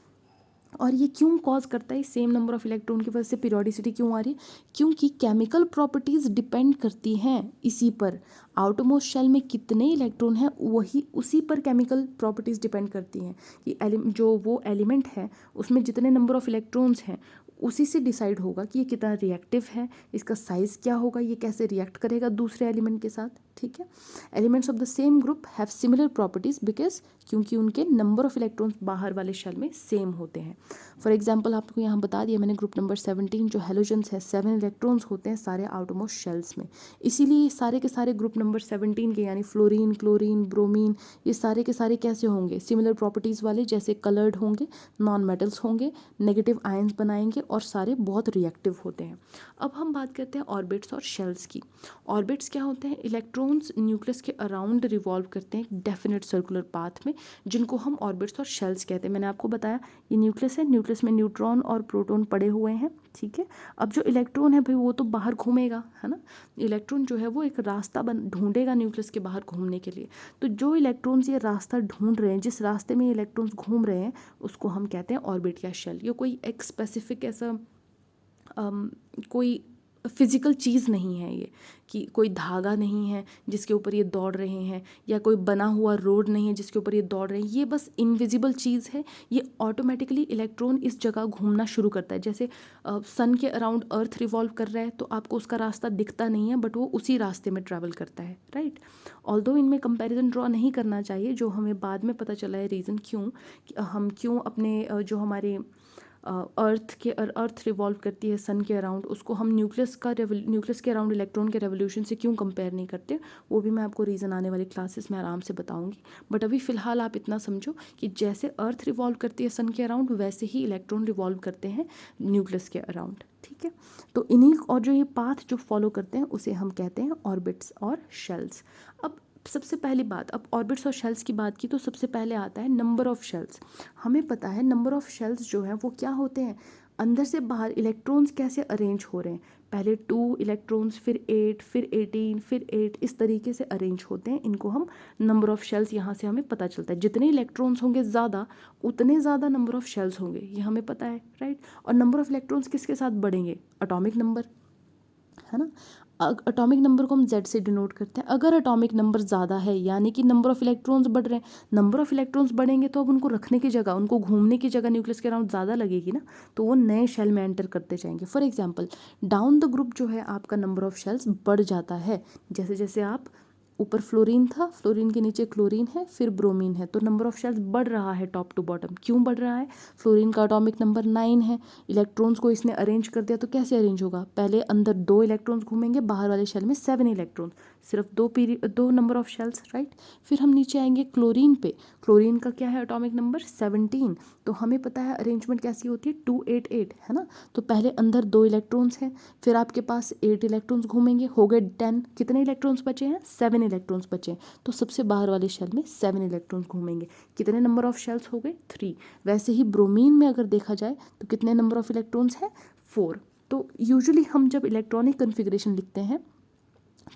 और ये क्यों कॉज करता है, सेम नंबर ऑफ इलेक्ट्रॉन की वजह से पीरियोडिसिटी क्यों आ रही है, क्योंकि केमिकल प्रॉपर्टीज डिपेंड करती हैं इसी पर। आउटरमोस्ट शेल में कितने इलेक्ट्रॉन हैं, वही उसी पर केमिकल प्रॉपर्टीज डिपेंड करती हैं कि जो वो एलिमेंट है उसमें जितने नंबर ऑफ इलेक्ट्रॉन्स हैं उसी से डिसाइड होगा कि ये कितना रिएक्टिव है, इसका साइज़ क्या होगा, ये कैसे रिएक्ट करेगा दूसरे एलिमेंट के साथ, ठीक है। Elements of the same group have similar properties because, क्योंकि उनके नंबर ऑफ इलेक्ट्रॉन्स बाहर वाले शेल में सेम होते हैं। फॉर एग्जांपल आपको यहाँ बता दिया मैंने, ग्रुप नंबर 17 जो हेलोजेंस है, 7 इलेक्ट्रॉन्स होते हैं सारे आउटरमोस्ट शेल्स में। इसीलिए सारे के सारे ग्रुप नंबर 17 के यानी फ्लोरीन, क्लोरीन, ब्रोमीन, ये सारे के सारे कैसे होंगे, सिमिलर प्रॉपर्टीज़ वाले, जैसे कलर्ड होंगे, नॉन मेटल्स होंगे, नेगेटिव आयंस बनाएंगे और सारे बहुत रिएक्टिव होते हैं। अब हम बात करते हैं ऑर्बिट्स और शेल्स की। ऑर्बिट्स क्या होते हैं, इलेक्ट्रॉन्स न्यूक्लियस के अराउंड रिवॉल्व करते हैं डेफिनेट सर्कुलर पाथ में, जिनको हम ऑर्बिट्स और शेल्स कहते हैं। मैंने आपको बताया ये न्यूक्लियस है, न्यूक्लियस में न्यूट्रॉन और प्रोटॉन पड़े हुए हैं, ठीक है। अब जो इलेक्ट्रॉन है भाई वो तो बाहर घूमेगा, है ना। इलेक्ट्रॉन जो है वो एक रास्ता ढूंढेगा न्यूक्लियस के बाहर घूमने के लिए। तो जो इलेक्ट्रॉन्स ये रास्ता ढूंढ रहे हैं, जिस रास्ते में ये इलेक्ट्रॉन्स घूम रहे हैं, उसको हम कहते हैं ऑर्बिट या शेल। ये कोई एक स्पेसिफिक ऐसा कोई फिजिकल चीज़ नहीं है ये, कि कोई धागा नहीं है जिसके ऊपर ये दौड़ रहे हैं, या कोई बना हुआ रोड नहीं है जिसके ऊपर ये दौड़ रहे हैं। ये बस इनविजिबल चीज़ है। ये ऑटोमेटिकली इलेक्ट्रॉन इस जगह घूमना शुरू करता है। जैसे सन के अराउंड अर्थ रिवॉल्व कर रहा है तो आपको उसका रास्ता दिखता नहीं है, बट वो उसी रास्ते में ट्रैवल करता है, राइट। ऑल्दो इनमें कंपैरिजन ड्रॉ नहीं करना चाहिए, जो हमें बाद में पता चला है रीज़न क्यों, हम क्यों अपने जो हमारे अर्थ रिवॉल्व करती है सन के अराउंड, उसको हम न्यूक्लियस के अराउंड इलेक्ट्रॉन के रेवोल्यूशन से क्यों कंपेयर नहीं करते, वो भी मैं आपको रीज़न आने वाली क्लासेस में आराम से बताऊंगी। बट अभी फ़िलहाल आप इतना समझो कि जैसे अर्थ रिवॉल्व करती है सन के अराउंड, वैसे ही इलेक्ट्रॉन रिवॉल्व करते हैं न्यूक्लियस के अराउंड, ठीक है। तो इन्हीं और जो ये पाथ जो फॉलो करते हैं उसे हम कहते हैं ऑर्बिट्स और शेल्स। अब सबसे पहली बात, अब ऑर्बिट्स और शेल्स की बात की तो सबसे पहले आता है नंबर ऑफ शेल्स। हमें पता है नंबर ऑफ शेल्स जो है वो क्या होते हैं, अंदर से बाहर इलेक्ट्रॉन्स कैसे अरेंज हो रहे हैं, पहले 2 इलेक्ट्रॉन्स, फिर 8, फिर 18, फिर 8, इस तरीके से अरेंज होते हैं। इनको हम नंबर ऑफ शेल्स, यहाँ से हमें पता चलता है जितने इलेक्ट्रॉन्स होंगे ज़्यादा, उतने ज़्यादा नंबर ऑफ शेल्स होंगे, ये हमें पता है, राइट। और नंबर ऑफ इलेक्ट्रॉन्स किसके साथ बढ़ेंगे, एटॉमिक नंबर, है ना। एटॉमिक नंबर को हम Z से डिनोट करते हैं। अगर एटॉमिक नंबर ज़्यादा है यानी कि नंबर ऑफ इलेक्ट्रॉन्स बढ़ रहे हैं, नंबर ऑफ इलेक्ट्रॉन्स बढ़ेंगे तो अब उनको रखने की जगह, उनको घूमने की जगह न्यूक्लियस के अराउंड ज़्यादा लगेगी ना, तो वो नए शेल में एंटर करते जाएंगे। For example down the group जो है आपका नंबर ऑफ शेल्स बढ़ जाता है, जैसे जैसे आप ऊपर फ्लोरीन था, फ्लोरीन के नीचे क्लोरीन है, फिर ब्रोमीन है, तो नंबर ऑफ शेल्स बढ़ रहा है टॉप टू बॉटम। क्यों बढ़ रहा है? फ्लोरीन का एटॉमिक नंबर 9 है, इलेक्ट्रॉन्स को इसने अरेंज कर दिया, तो कैसे अरेंज होगा? पहले अंदर 2 इलेक्ट्रॉन्स घूमेंगे, बाहर वाले शेल में 7 इलेक्ट्रॉन्स, सिर्फ दो नंबर ऑफ शेल्स, राइट। फिर हम नीचे आएंगे क्लोरीन पे। क्लोरीन का क्या है एटॉमिक नंबर? 17। तो हमें पता है अरेंजमेंट कैसी होती है, 288, है ना। तो पहले अंदर 2 इलेक्ट्रॉन्स हैं, फिर आपके पास 8 इलेक्ट्रॉन्स घूमेंगे, हो गए 10। कितने इलेक्ट्रॉन्स बचे हैं? 7 इलेक्ट्रॉन्स बचे हैं। तो सबसे बाहर वाले शेल में 7 इलेक्ट्रॉन्स घूमेंगे। कितने नंबर ऑफ शेल्स हो गए? 3। वैसे ही ब्रोमीन में अगर देखा जाए तो कितने नंबर ऑफ इलेक्ट्रॉन्स हैं? 4। तो यूजुअली हम जब इलेक्ट्रॉनिक कन्फिग्रेशन लिखते हैं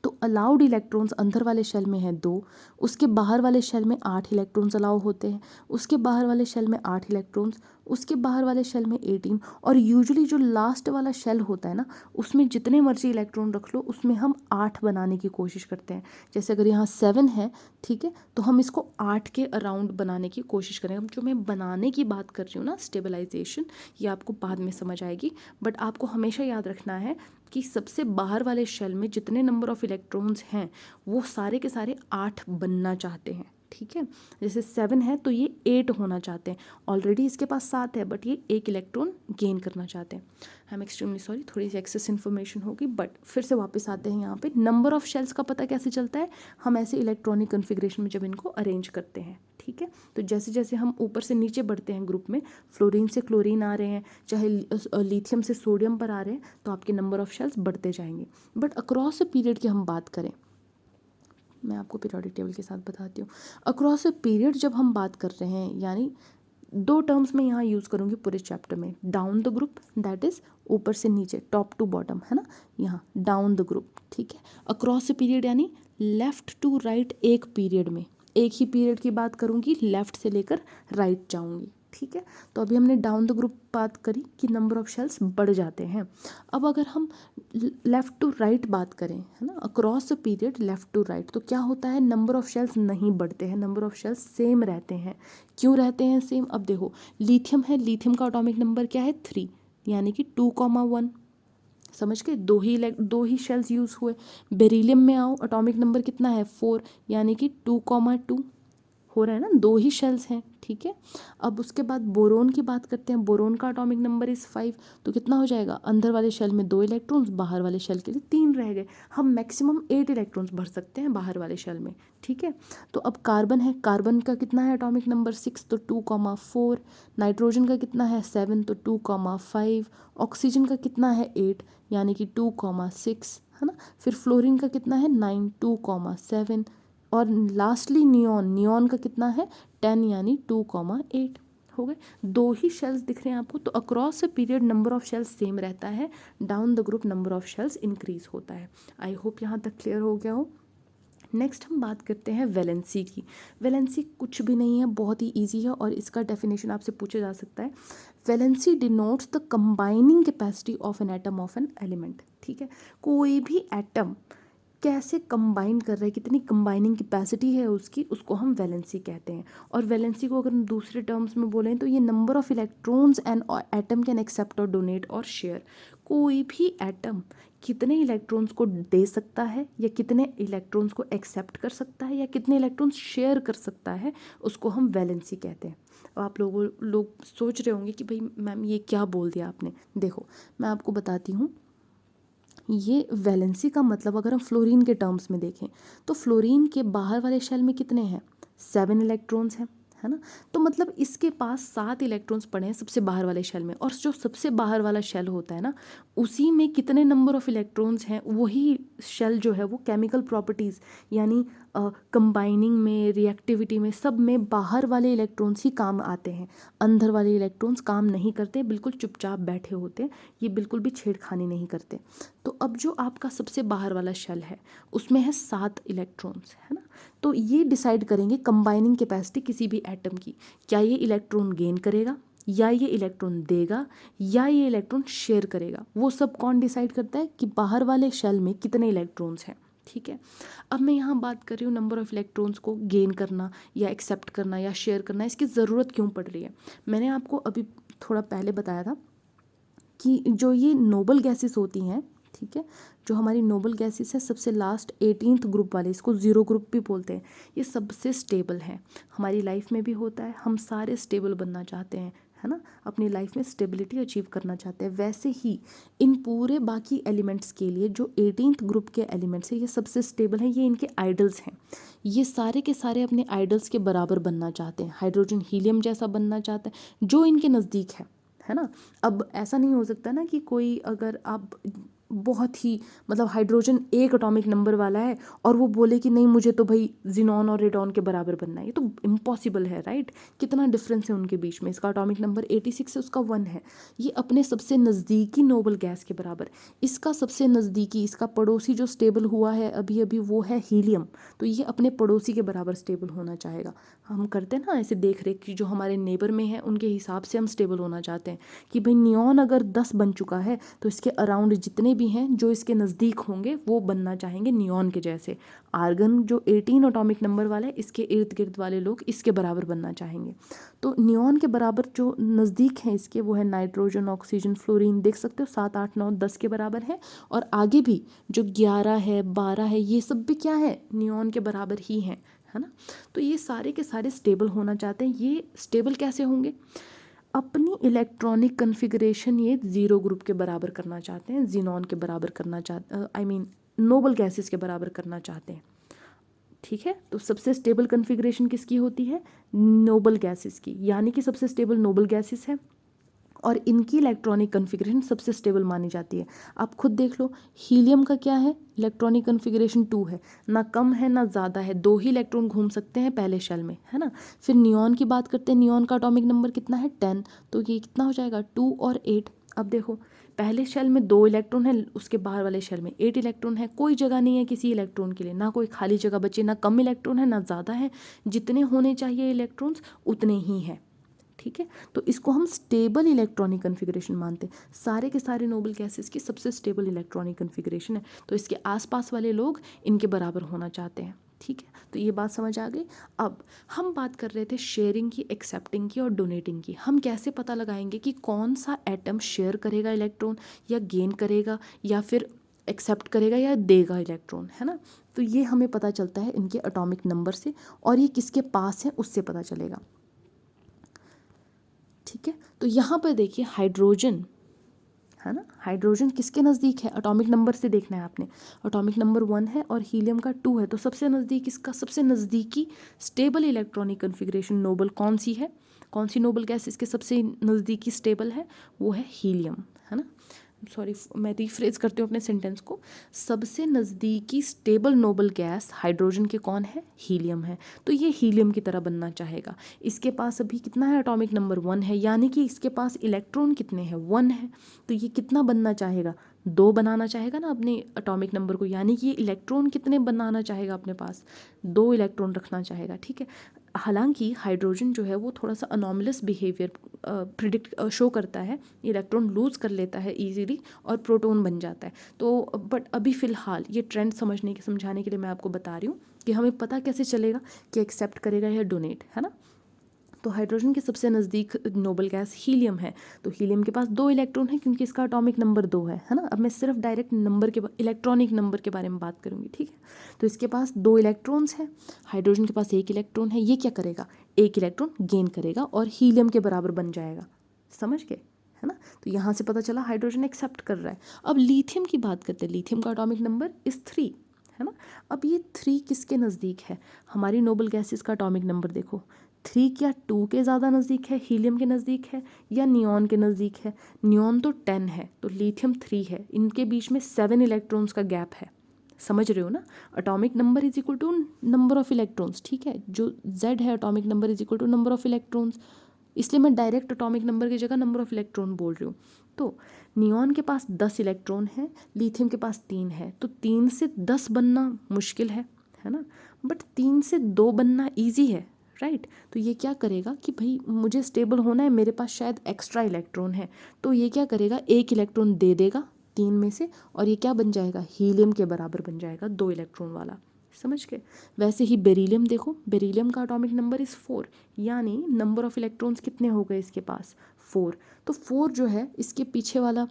तो अलाउड इलेक्ट्रॉन्स अंदर वाले शेल में है 2, उसके बाहर वाले शेल में 8 इलेक्ट्रॉन्स अलाउ होते हैं, उसके बाहर वाले शेल में 8 इलेक्ट्रॉन्स, उसके बाहर वाले शेल में 18, और यूजुअली जो लास्ट वाला शेल होता है ना, उसमें जितने मर्जी इलेक्ट्रॉन रख लो, उसमें हम 8 बनाने की कोशिश करते हैं। जैसे अगर यहाँ 7 है, ठीक है, तो हम इसको 8 के अराउंड बनाने की कोशिश करेंगे। अब जो मैं बनाने की बात कर रही हूँ ना, स्टेबलाइजेशन, ये आपको बाद में समझ आएगी, बट आपको हमेशा याद रखना है कि सबसे बाहर वाले शेल में जितने नंबर ऑफ इलेक्ट्रॉन्स हैं वो सारे के सारे 8 बनना चाहते हैं, ठीक है। जैसे 7 है तो ये 8 होना चाहते हैं, ऑलरेडी इसके पास 7 है बट ये 1 इलेक्ट्रॉन गेन करना चाहते हैं। आई एम एक्सट्रीमली सॉरी, थोड़ी सी एक्सेस इन्फॉर्मेशन होगी, बट फिर से वापस आते हैं यहाँ पे। नंबर ऑफ शेल्स का पता कैसे चलता है? हम ऐसे इलेक्ट्रॉनिक कन्फिग्रेशन में जब इनको अरेंज करते हैं, ठीक है। तो जैसे जैसे हम ऊपर से नीचे बढ़ते हैं ग्रुप में, फ्लोरीन से क्लोरीन आ रहे हैं, चाहे लिथियम से सोडियम पर आ रहे हैं, तो आपके नंबर ऑफ शेल्स बढ़ते जाएंगे। बट अक्रॉस अ पीरियड की हम बात करें, मैं आपको पीरियोडिक टेबल के साथ बताती हूँ। अक्रॉस अ पीरियड जब हम बात कर रहे हैं, यानी 2 टर्म्स में यहाँ यूज़ करूँगी पूरे चैप्टर में। Down the group, that is ऊपर से नीचे, टॉप टू बॉटम, है ना, यहाँ डाउन द ग्रुप, ठीक है। अक्रॉस अ पीरियड यानी लेफ़्ट टू राइट, एक पीरियड में, एक ही पीरियड की बात करूँगी, लेफ़्ट से लेकर राइट जाऊँगी, ठीक है। तो अभी हमने डाउन द ग्रुप बात करी कि नंबर ऑफ शेल्स बढ़ जाते हैं। अब अगर हम लेफ़्ट टू राइट बात करें, है ना, across a period left to right, तो क्या होता है? नंबर ऑफ शेल्स नहीं बढ़ते हैं, नंबर ऑफ शेल्स सेम रहते हैं। क्यों रहते हैं सेम? अब देखो, लिथियम है, लिथियम का एटॉमिक नंबर क्या है? 3, यानी कि 2,1, समझ के, दो ही शेल्स यूज़ हुए। बेरिलियम में आओ, एटॉमिक नंबर कितना है? 4, यानी कि 2,2 हो रहा है ना, 2 ही शेल्स हैं, ठीक है। अब उसके बाद बोरोन की बात करते हैं। बोरोन का एटॉमिक नंबर इज़ 5, तो कितना हो जाएगा? अंदर वाले शेल में 2 इलेक्ट्रॉन्स, बाहर वाले शेल के लिए 3 रह गए। हम मैक्सिमम 8 इलेक्ट्रॉन्स भर सकते हैं बाहर वाले शेल में, ठीक है। तो अब कार्बन है, कार्बन का कितना है एटॉमिक नंबर? 6, तो 2,4। नाइट्रोजन का कितना है? 7, तो 2,5। ऑक्सीजन का कितना है? 8, यानी कि 2,6, है ना। फिर फ्लोरीन का कितना है? 9, 2,7। और लास्टली नियॉन, नियॉन का कितना है? 10, यानी 2,8 हो गए। 2 ही शेल्स दिख रहे हैं आपको, तो across a period number of shells same रहता है, down the group number of shells increase होता है। आई होप यहाँ तक क्लियर हो गया हो। नेक्स्ट हम बात करते हैं वैलेंसी की। वैलेंसी कुछ भी नहीं है, बहुत ही इजी है, और इसका डेफिनेशन आपसे पूछा जा सकता है। Valency denotes the combining capacity of an atom of an element, ठीक है। कोई भी एटम कैसे कंबाइन कर रहा है, कितनी कंबाइनिंग कैपेसिटी है उसकी, उसको हम वैलेंसी कहते हैं। और वैलेंसी को अगर हम दूसरे टर्म्स में बोलें तो ये number of electrons an atom can accept और डोनेट और शेयर। कोई भी एटम कितने इलेक्ट्रॉन्स को दे सकता है, या कितने इलेक्ट्रॉन्स को एक्सेप्ट कर सकता है, या कितने इलेक्ट्रॉन्स शेयर कर सकता है, उसको हम वैलेंसी कहते हैं। अब आप लोग सोच रहे होंगे कि भाई मैम ये क्या बोल दिया आपने। देखो मैं आपको बताती हूँ, ये वैलेंसी का मतलब अगर हम फ्लोरीन के टर्म्स में देखें तो फ्लोरीन के बाहर वाले शेल में कितने हैं? 7 इलेक्ट्रॉन्स हैं, है ना। तो मतलब इसके पास 7 इलेक्ट्रॉन्स पड़े हैं सबसे बाहर वाले शेल में, और जो सबसे बाहर वाला शेल होता है ना, उसी में कितने नंबर ऑफ इलेक्ट्रॉन्स हैं, वही शेल जो है वो केमिकल प्रॉपर्टीज़, यानी कंबाइनिंग में, रिएक्टिविटी में, सब में बाहर वाले इलेक्ट्रॉन्स ही काम आते हैं। अंदर वाले इलेक्ट्रॉन्स काम नहीं करते, बिल्कुल चुपचाप बैठे होते हैं, ये बिल्कुल भी छेड़खानी नहीं करते। तो अब जो आपका सबसे बाहर वाला शेल है उसमें है 7 इलेक्ट्रॉन्स, है ना। तो ये डिसाइड करेंगे कंबाइनिंग कैपेसिटी किसी भी एटम की, क्या ये इलेक्ट्रॉन गेन करेगा, या ये इलेक्ट्रॉन देगा, या ये इलेक्ट्रॉन शेयर करेगा। वो सब कौन डिसाइड करता है? कि बाहर वाले शेल में कितने इलेक्ट्रॉन्स हैं, ठीक है। अब मैं यहाँ बात कर रही हूँ नंबर ऑफ इलेक्ट्रॉन्स को गेन करना या एक्सेप्ट करना या शेयर करना, इसकी ज़रूरत क्यों पड़ रही है। मैंने आपको अभी थोड़ा पहले बताया था कि जो ये नोबल गैसेस होती हैं, ठीक है। जो हमारी नोबल गैसेस है सबसे लास्ट 18th ग्रुप वाले, इसको ज़ीरो ग्रुप भी बोलते हैं, ये सबसे स्टेबल है। हमारी लाइफ में भी होता है, हम सारे स्टेबल बनना चाहते हैं, है ना, अपनी लाइफ में स्टेबिलिटी अचीव करना चाहते हैं। वैसे ही इन पूरे बाकी एलिमेंट्स के लिए जो 18th ग्रुप के एलिमेंट्स हैं ये सबसे स्टेबल हैं, ये इनके आइडल्स हैं। ये सारे के सारे अपने आइडल्स के बराबर बनना चाहते हैं, हाइड्रोजन हीलियम जैसा बनना चाहते हैं जो इनके नज़दीक है ना। अब ऐसा नहीं हो सकता ना कि कोई, अगर आप बहुत ही मतलब हाइड्रोजन एक एटॉमिक नंबर वाला है और वो बोले कि नहीं मुझे तो भाई जिनॉन और रेडॉन के बराबर बनना है, ये तो इम्पॉसिबल है, राइट। कितना डिफरेंस है उनके बीच में, इसका एटॉमिक नंबर 86 है, उसका 1 है। ये अपने सबसे नज़दीकी नोबल गैस के बराबर, इसका सबसे नज़दीकी, इसका पड़ोसी जो स्टेबल हुआ है अभी अभी वो है हीलियम, तो ये अपने पड़ोसी के बराबर स्टेबल होना चाहेगा। हम करते हैं ना ऐसे देख रेख की, जो हमारे नेबर में है उनके हिसाब से हम स्टेबल होना चाहते हैं कि भाई नियॉन अगर 10 बन चुका है तो इसके अराउंड जितने भी हैं जो इसके नज़दीक होंगे वो बनना चाहेंगे नियॉन के जैसे। आर्गन जो 18 एटॉमिक नंबर वाला है इसके इर्द गिर्द वाले लोग इसके बराबर बनना चाहेंगे। तो नियॉन के बराबर जो नज़दीक हैं इसके वो है नाइट्रोजन, ऑक्सीजन, फ्लोरीन, देख सकते हो 7, 8, 9, 10 के बराबर है। और आगे भी जो 11 है, 12 है, ये सब भी क्या है, नियॉन के बराबर ही हैं, है ना। तो ये सारे के सारे स्टेबल होना चाहते हैं। ये स्टेबल कैसे होंगे, अपनी इलेक्ट्रॉनिक कन्फिगरेशन ये ज़ीरो ग्रुप के बराबर करना चाहते हैं, जिनॉन के बराबर करना चाहते, आई मीन नोबल गैसेस के बराबर करना चाहते हैं, ठीक है। तो सबसे स्टेबल कन्फिगरेशन किसकी होती है, नोबल गैसेस की, यानी कि सबसे स्टेबल नोबल गैसेस है और इनकी इलेक्ट्रॉनिक कन्फिगरेशन सबसे स्टेबल मानी जाती है। आप खुद देख लो, हीलियम का क्या है, इलेक्ट्रॉनिक कन्फिगरेशन 2 है, ना कम है ना ज़्यादा है, 2 ही इलेक्ट्रॉन घूम सकते हैं पहले शेल में, है ना। फिर नियॉन की बात करते हैं, नियॉन का एटॉमिक नंबर कितना है, 10, तो ये कितना हो जाएगा, 2 और 8। अब देखो पहले शेल में 2 इलेक्ट्रॉन है, उसके बाहर वाले शेल में 8 इलेक्ट्रॉन है, कोई जगह नहीं है किसी इलेक्ट्रॉन के लिए, ना कोई खाली जगह बची, ना कम इलेक्ट्रॉन है ना ज़्यादा है, जितने होने चाहिए इलेक्ट्रॉन्स उतने ही हैं, ठीक है। तो इसको हम स्टेबल इलेक्ट्रॉनिक कन्फिगरेशन मानते हैं, सारे के सारे नोबल गैसेस की सबसे स्टेबल इलेक्ट्रॉनिक कन्फिगरेशन है, तो इसके आसपास वाले लोग इनके बराबर होना चाहते हैं, ठीक है। तो ये बात समझ आ गई। अब हम बात कर रहे थे शेयरिंग की, एक्सेप्टिंग की और डोनेटिंग की। हम कैसे पता लगाएंगे कि कौन सा एटम शेयर करेगा इलेक्ट्रॉन या गेन करेगा या फिर एक्सेप्ट करेगा या देगा इलेक्ट्रॉन, है ना। तो ये हमें पता चलता है इनके एटॉमिक नंबर से, और ये किसके पास है उससे पता चलेगा, ठीक है। तो यहाँ पर देखिए हाइड्रोजन, है ना, हाइड्रोजन किसके नज़दीक है, एटॉमिक नंबर से देखना है आपने, एटॉमिक नंबर 1 है और हीलियम का 2 है, तो सबसे नज़दीक, इसका सबसे नज़दीकी स्टेबल इलेक्ट्रॉनिक कन्फिग्रेशन नोबल कौन सी है, कौन सी नोबल गैस इसके सबसे नज़दीकी स्टेबल है, वो है हीलियम, है ना। सॉरी मैं रिफ्रेज करती हूँ अपने सेंटेंस को, सबसे नज़दीकी स्टेबल नोबल गैस हाइड्रोजन के कौन है, हीलियम है, तो ये हीलियम की तरह बनना चाहेगा। इसके पास अभी कितना है, एटॉमिक नंबर 1 है, यानी कि इसके पास इलेक्ट्रॉन कितने हैं, 1 है, तो ये कितना बनना चाहेगा, 2 बनाना चाहेगा ना अपने एटॉमिक नंबर को, यानी कि ये इलेक्ट्रॉन कितने बनाना चाहेगा, अपने पास 2 इलेक्ट्रॉन रखना चाहेगा, ठीक है। हालांकि हाइड्रोजन जो है वो थोड़ा सा अनोमलस बिहेवियर प्रिडिक्ट शो करता है, इलेक्ट्रॉन लूज कर लेता है इजीली और प्रोटॉन बन जाता है। तो बट अभी फ़िलहाल ये ट्रेंड समझाने के लिए मैं आपको बता रही हूँ कि हमें पता कैसे चलेगा कि एक्सेप्ट करेगा या डोनेट, है ना। तो हाइड्रोजन के सबसे नज़दीक नोबल गैस हीलियम है, तो हीलियम के पास 2 इलेक्ट्रॉन है क्योंकि इसका एटॉमिक नंबर 2 है ना। अब मैं सिर्फ डायरेक्ट नंबर के इलेक्ट्रॉनिक नंबर के बारे में बात करूँगी, ठीक है। तो इसके पास 2 इलेक्ट्रॉन्स हैं, हाइड्रोजन के पास 1 इलेक्ट्रॉन है, ये क्या करेगा, 1 इलेक्ट्रॉन गेन करेगा और हीलियम के बराबर बन जाएगा, समझ गए, है ना। तो यहाँ से पता चला हाइड्रोजन एक्सेप्ट कर रहा है। अब लिथियम की बात करते हैं, लिथियम का एटॉमिक नंबर इज़ 3, है ना। अब ये 3 किसके नज़दीक है, हमारी नोबल गैसेस का एटॉमिक नंबर देखो, 3 क्या 2 के ज़्यादा नज़दीक है, हीलियम के नज़दीक है या नियॉन के नज़दीक है, नियॉन तो 10 है तो लिथियम 3 है, इनके बीच में 7 इलेक्ट्रॉन्स का गैप है, समझ रहे हो ना। Atomic number is equal to number of electrons, ठीक है, जो Z है atomic number is equal to number of electrons, इसलिए मैं डायरेक्ट एटॉमिक नंबर की जगह नंबर ऑफ इलेक्ट्रॉन बोल रही हूँ। तो नियॉन के पास 10 इलेक्ट्रॉन है, लिथियम के पास 3 है, तो 3 से 10 बनना मुश्किल है ना, बट 3 से 2 बनना ईजी है, राइट। तो ये क्या करेगा कि भाई मुझे स्टेबल होना है, मेरे पास शायद एक्स्ट्रा इलेक्ट्रॉन है, तो ये क्या करेगा, 1 इलेक्ट्रॉन दे देगा 3 में से, और ये क्या बन जाएगा, हीलियम के बराबर बन जाएगा, 2 इलेक्ट्रॉन वाला, समझ गए। वैसे ही बेरिलियम देखो, बेरिलियम का एटॉमिक नंबर इज़ 4, यानी नंबर ऑफ इलेक्ट्रॉन्स कितने हो गए इसके पास, 4। तो 4 जो है इसके पीछे वाला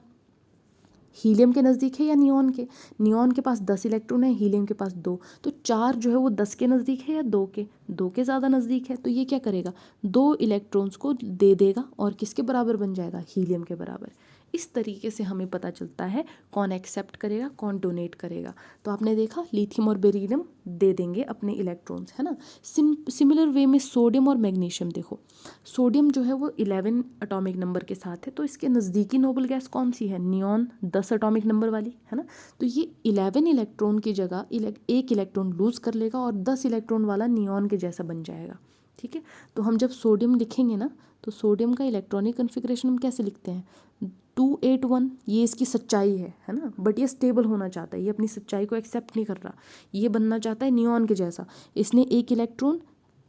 हीलियम के नज़दीक है या नियॉन के? नियॉन के पास 10 इलेक्ट्रॉन है, हीलियम के पास 2, तो 4 जो है वो 10 के नज़दीक है या 2 के? 2 के ज़्यादा नज़दीक है। तो ये क्या करेगा, 2 इलेक्ट्रॉन्स को दे देगा और किसके बराबर बन जाएगा, हीलियम के बराबर। इस तरीके से हमें पता चलता है कौन एक्सेप्ट करेगा, कौन डोनेट करेगा। तो आपने देखा लिथियम और बेरिलियम दे देंगे अपने इलेक्ट्रॉन्स, है ना। सिमिलर वे में सोडियम और मैग्नीशियम, देखो सोडियम जो है वो 11 एटॉमिक नंबर के साथ है, तो इसके नज़दीकी नोबल गैस कौन सी है, नियॉन 10 एटॉमिक नंबर वाली, है ना। तो ये 11 इलेक्ट्रॉन की जगह एक इलेक्ट्रॉन लूज़ कर लेगा और 10 इलेक्ट्रॉन वाला नियॉन के जैसा बन जाएगा, ठीक है। तो हम जब सोडियम लिखेंगे ना, तो सोडियम का इलेक्ट्रॉनिक कन्फिग्रेशन हम कैसे लिखते हैं, 281, ये इसकी सच्चाई है ना। बट ये स्टेबल होना चाहता है, ये अपनी सच्चाई को एक्सेप्ट नहीं कर रहा, ये बनना चाहता है नियॉन के जैसा। इसने एक इलेक्ट्रॉन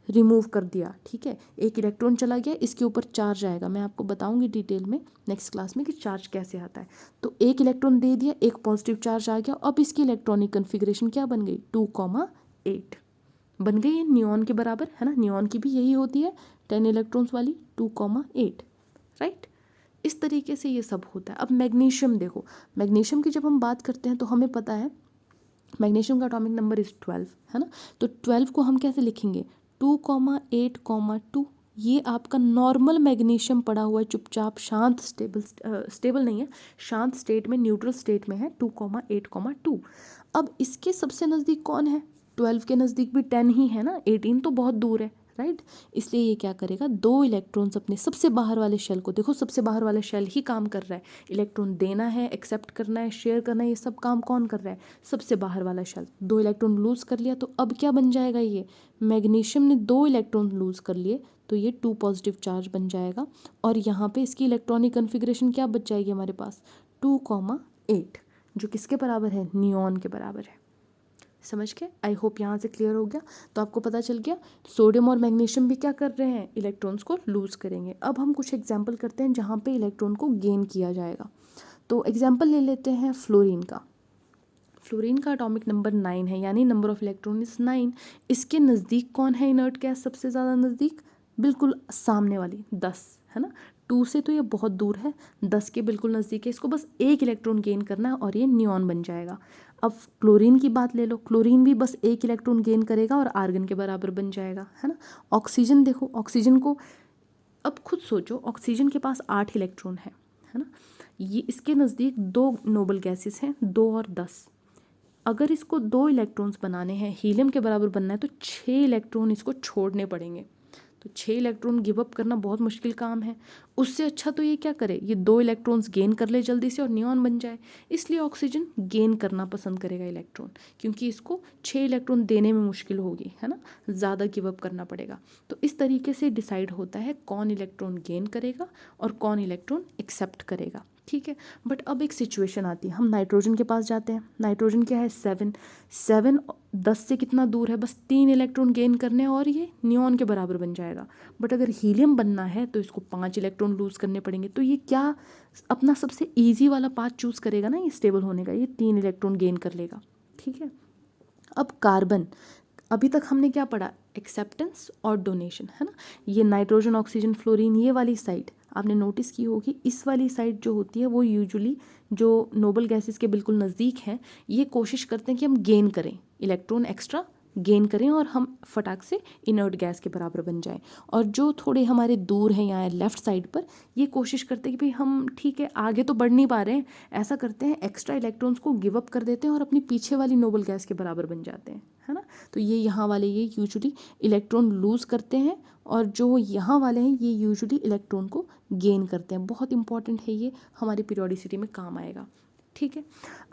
रिमूव कर दिया, ठीक है, एक इलेक्ट्रॉन चला गया, इसके ऊपर चार्ज आएगा। मैं आपको बताऊंगी डिटेल में नेक्स्ट क्लास में कि चार्ज कैसे आता है। तो एक इलेक्ट्रॉन दे दिया, एक पॉजिटिव चार्ज आ गया, अब इसकी इलेक्ट्रॉनिक कन्फिग्रेशन क्या बन गई, 2,8 बन गई, ये नियॉन के बराबर, है ना। नियॉन की भी यही होती है 10 इलेक्ट्रॉन्स वाली, 2,8, राइट। इस तरीके से ये सब होता है। अब मैग्नीशियम देखो, मैग्नीशियम की जब हम बात करते हैं तो हमें पता है मैग्नीशियम का एटॉमिक नंबर इज़ 12, है ना। तो 12 को हम कैसे लिखेंगे, 2,8,2। ये आपका नॉर्मल मैग्नीशियम पड़ा हुआ है चुपचाप, शांत, स्टेबल नहीं है, शांत स्टेट में, न्यूट्रल स्टेट में है, 2,8,2। अब इसके सबसे नज़दीक कौन है, 12 के नज़दीक भी 10 ही है ना, 18 तो बहुत दूर है, राइट। इसलिए ये क्या करेगा, 2 इलेक्ट्रॉन्स अपने सबसे बाहर वाले शेल को, देखो सबसे बाहर वाला शेल ही काम कर रहा है, इलेक्ट्रॉन देना है, एक्सेप्ट करना है, शेयर करना है, ये सब काम कौन कर रहा है, सबसे बाहर वाला शेल। 2 इलेक्ट्रॉन लूज़ कर लिया, तो अब क्या बन जाएगा, ये मैग्नीशियम ने 2 इलेक्ट्रॉन लूज़ कर लिए, तो ये 2 पॉजिटिव चार्ज बन जाएगा। और यहाँ पे इसकी इलेक्ट्रॉनिक कन्फिग्रेशन क्या बच जाएगी हमारे पास, 2,8, जो किसके बराबर है, नियॉन के बराबर है। समझ के, आई होप यहाँ से क्लियर हो गया। तो आपको पता चल गया सोडियम और मैग्नीशियम भी क्या कर रहे हैं, इलेक्ट्रॉन्स को लूज़ करेंगे। अब हम कुछ एग्जांपल करते हैं जहाँ पे इलेक्ट्रॉन को गेन किया जाएगा। तो एग्जांपल ले लेते हैं फ्लोरीन का। फ्लोरीन का एटॉमिक नंबर 9 है, यानी नंबर ऑफ इलेक्ट्रॉन इज 9। इसके नज़दीक कौन है इनर्ट गैस, सबसे ज़्यादा नज़दीक, बिल्कुल सामने वाली 10, है ना। 2 से तो ये बहुत दूर है, 10 के बिल्कुल नज़दीक है, इसको बस एक इलेक्ट्रॉन गेन करना है और ये नियॉन बन जाएगा। अब क्लोरीन की बात ले लो, क्लोरीन भी बस एक इलेक्ट्रॉन गेन करेगा और आर्गन के बराबर बन जाएगा, है ना। ऑक्सीजन देखो, ऑक्सीजन को अब खुद सोचो, ऑक्सीजन के पास 8 इलेक्ट्रॉन है ना। ये इसके नज़दीक 2 नोबल गैसेस हैं, 2 और 10। अगर इसको 2 इलेक्ट्रॉन्स बनाने हैं, हीलियम के बराबर बनना है, तो 6 इलेक्ट्रॉन इसको छोड़ने पड़ेंगे। तो 6 इलेक्ट्रॉन गिव अप करना बहुत मुश्किल काम है। उससे अच्छा तो ये क्या करे, ये 2 इलेक्ट्रॉन्स गेन कर ले जल्दी से और नियॉन बन जाए। इसलिए ऑक्सीजन गेन करना पसंद करेगा इलेक्ट्रॉन, क्योंकि इसको 6 इलेक्ट्रॉन देने में मुश्किल होगी, है ना, ज़्यादा गिव अप करना पड़ेगा। तो इस तरीके से डिसाइड होता है कौन इलेक्ट्रॉन गेन करेगा और कौन इलेक्ट्रॉन एक्सेप्ट करेगा, ठीक है। बट अब एक सिचुएशन आती है, हम नाइट्रोजन के पास जाते हैं। नाइट्रोजन क्या है, 7 10 से कितना दूर है, बस 3 इलेक्ट्रॉन गेन करने हैं और ये नियॉन के बराबर बन जाएगा। बट अगर हीलियम बनना है तो इसको 5 इलेक्ट्रॉन लूज़ करने पड़ेंगे। तो ये क्या अपना सबसे ईजी वाला पाथ चूज़ करेगा ना, ये स्टेबल होने का, ये 3 इलेक्ट्रॉन गेन कर लेगा, ठीक है। अब कार्बन, अभी तक हमने क्या पढ़ा, एक्सेप्टेंस और डोनेशन, है ना। ये नाइट्रोजन, ऑक्सीजन, फ्लोरीन, ये वाली साइड आपने नोटिस की होगी, इस वाली साइड जो होती है वो यूजुअली जो नोबल गैसेस के बिल्कुल नज़दीक हैं, ये कोशिश करते हैं कि हम गेन करें, इलेक्ट्रॉन एक्स्ट्रा गेन करें और हम फटाक से इनर्ट गैस के बराबर बन जाएं। और जो थोड़े हमारे दूर हैं यहाँ लेफ़्ट साइड पर, ये कोशिश करते हैं कि भाई हम ठीक है आगे तो बढ़ नहीं पा रहे हैं, ऐसा करते हैं एक्स्ट्रा इलेक्ट्रॉन्स को गिव अप कर देते हैं और अपनी पीछे वाली नोबल गैस के बराबर बन जाते हैं, है ना। तो ये यहाँ वाले ये यूजुअली इलेक्ट्रॉन लूज़ करते हैं और जो यहाँ वाले हैं ये यूजुअली इलेक्ट्रॉन को गेन करते हैं। बहुत इंपॉर्टेंट है ये, हमारी पीरियोडिसिटी में काम आएगा, ठीक है।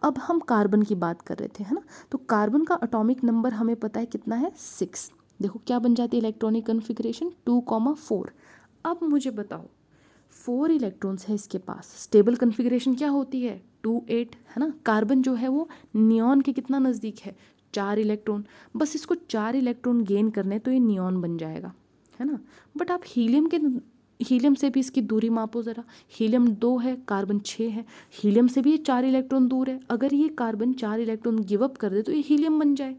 अब हम कार्बन की बात कर रहे थे, है ना। तो कार्बन का एटॉमिक नंबर हमें पता है कितना है, 6। देखो क्या बन जाती है इलेक्ट्रॉनिक कन्फिग्रेशन, 2,4। अब मुझे बताओ 4 इलेक्ट्रॉन्स है इसके पास, स्टेबल कन्फिग्रेशन क्या होती है, 2,8, है ना। कार्बन जो है वो नियॉन के कितना नज़दीक है, 4 इलेक्ट्रॉन, बस इसको 4 इलेक्ट्रॉन गेन करने तो ये नियॉन बन जाएगा, है ना। बट आप हीलियम से भी इसकी दूरी मापो ज़रा, हीलियम 2 है, कार्बन 6 है, हीलियम से भी ये 4 इलेक्ट्रॉन दूर है। अगर ये कार्बन 4 इलेक्ट्रॉन गिव अप कर दे तो ये हीलियम बन जाए,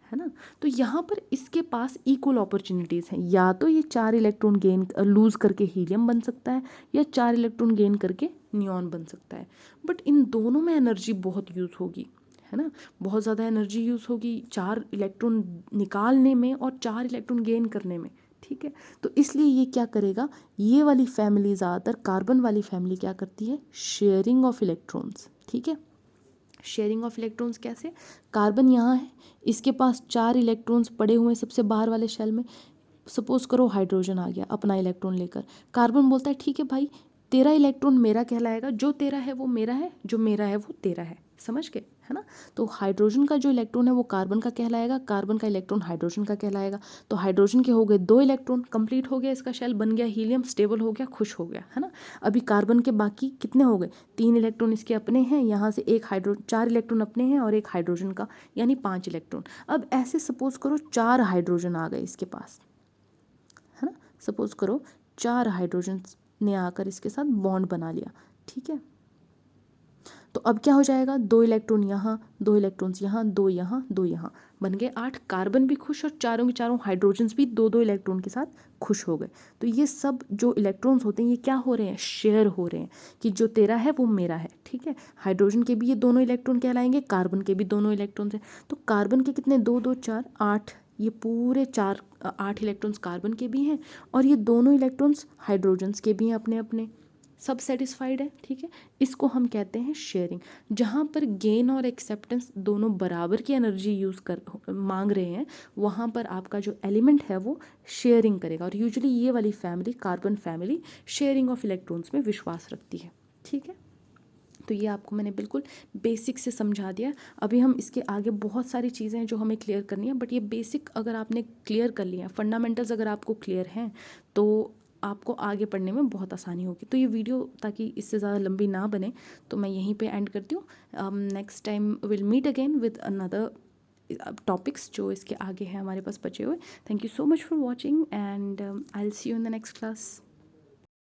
है ना। तो यहाँ पर इसके पास इक्वल अपॉर्चुनिटीज़ हैं, या तो ये 4 इलेक्ट्रॉन गेन लूज़ करके हीलियम बन सकता है या 4 इलेक्ट्रॉन गेन करके नियॉन बन सकता है। बट इन दोनों में एनर्जी बहुत यूज़ होगी, है ना, बहुत ज़्यादा एनर्जी यूज़ होगी 4 इलेक्ट्रॉन निकालने में और 4 इलेक्ट्रॉन गेन करने में, ठीक है। तो इसलिए ये क्या करेगा, ये वाली फैमिली ज़्यादातर, कार्बन वाली फैमिली क्या करती है, शेयरिंग ऑफ इलेक्ट्रॉन्स, ठीक है। शेयरिंग ऑफ इलेक्ट्रॉन्स कैसे, कार्बन यहाँ है, इसके पास 4 इलेक्ट्रॉन्स पड़े हुए हैं सबसे बाहर वाले शेल में। सपोज करो हाइड्रोजन आ गया अपना इलेक्ट्रॉन लेकर, कार्बन बोलता है ठीक है भाई, तेरा इलेक्ट्रॉन मेरा कहलाएगा, जो तेरा है वो मेरा है, जो मेरा है वो तेरा है, समझ गए, है ना। तो हाइड्रोजन का जो इलेक्ट्रॉन है वो कार्बन का कहलाएगा, कार्बन का इलेक्ट्रॉन हाइड्रोजन का कहलाएगा। तो हाइड्रोजन के हो गए 2 इलेक्ट्रॉन, कंप्लीट हो गया, इसका शेल बन गया हीलियम, स्टेबल हो गया, खुश हो गया, है ना। अभी कार्बन के बाकी कितने हो गए, 3 इलेक्ट्रॉन इसके अपने हैं, यहाँ से एक 4 इलेक्ट्रॉन अपने हैं और एक हाइड्रोजन का, यानी 5 इलेक्ट्रॉन। अब ऐसे सपोज करो 4 हाइड्रोजन आ गए इसके पास, है ना, सपोज करो 4 हाइड्रोजन ने आकर इसके साथ बॉन्ड बना लिया, ठीक है। तो अब क्या हो जाएगा, 2 इलेक्ट्रॉन यहाँ, 2 इलेक्ट्रॉन्स यहाँ, 2 यहाँ, 2 यहाँ, बन गए 8। कार्बन भी खुश और चारों के चारों हाइड्रोजन्स भी 2 2 इलेक्ट्रॉन के साथ खुश हो गए। तो ये सब जो इलेक्ट्रॉन्स होते हैं ये क्या हो रहे हैं, शेयर हो रहे हैं, कि जो तेरा है वो मेरा है, ठीक है। हाइड्रोजन के भी ये दोनों इलेक्ट्रॉन कहलाएंगे, कार्बन के भी दोनों इलेक्ट्रॉन्स हैं। तो कार्बन के कितने, 2 2 4 8, ये पूरे 8 इलेक्ट्रॉन्स कार्बन के भी हैं और ये दोनों इलेक्ट्रॉन्स हाइड्रोजन्स के भी हैं अपने अपने, सब सेटिस्फाइड है, ठीक है। इसको हम कहते हैं शेयरिंग। जहाँ पर गेन और एक्सेप्टेंस दोनों बराबर की एनर्जी मांग रहे हैं, वहाँ पर आपका जो एलिमेंट है वो शेयरिंग करेगा। और यूजुअली ये वाली family, carbon family, sharing of electrons में विश्वास रखती है, ठीक है। तो ये आपको मैंने बिल्कुल बेसिक से समझा दिया। अभी हम इसके आगे बहुत सारी चीज़ें हैं जो हमें क्लियर करनी है, बट ये बेसिक अगर आपने क्लियर कर लिया, फंडामेंटल्स अगर आपको क्लियर हैं, तो आपको आगे पढ़ने में बहुत आसानी होगी। तो ये वीडियो, ताकि इससे ज़्यादा लंबी ना बने, तो मैं यहीं पे एंड करती हूँ। Next time will meet again with another topics जो इसके आगे हैं हमारे पास बचे हुए। Thank you so much for watching and I will see you in the next class.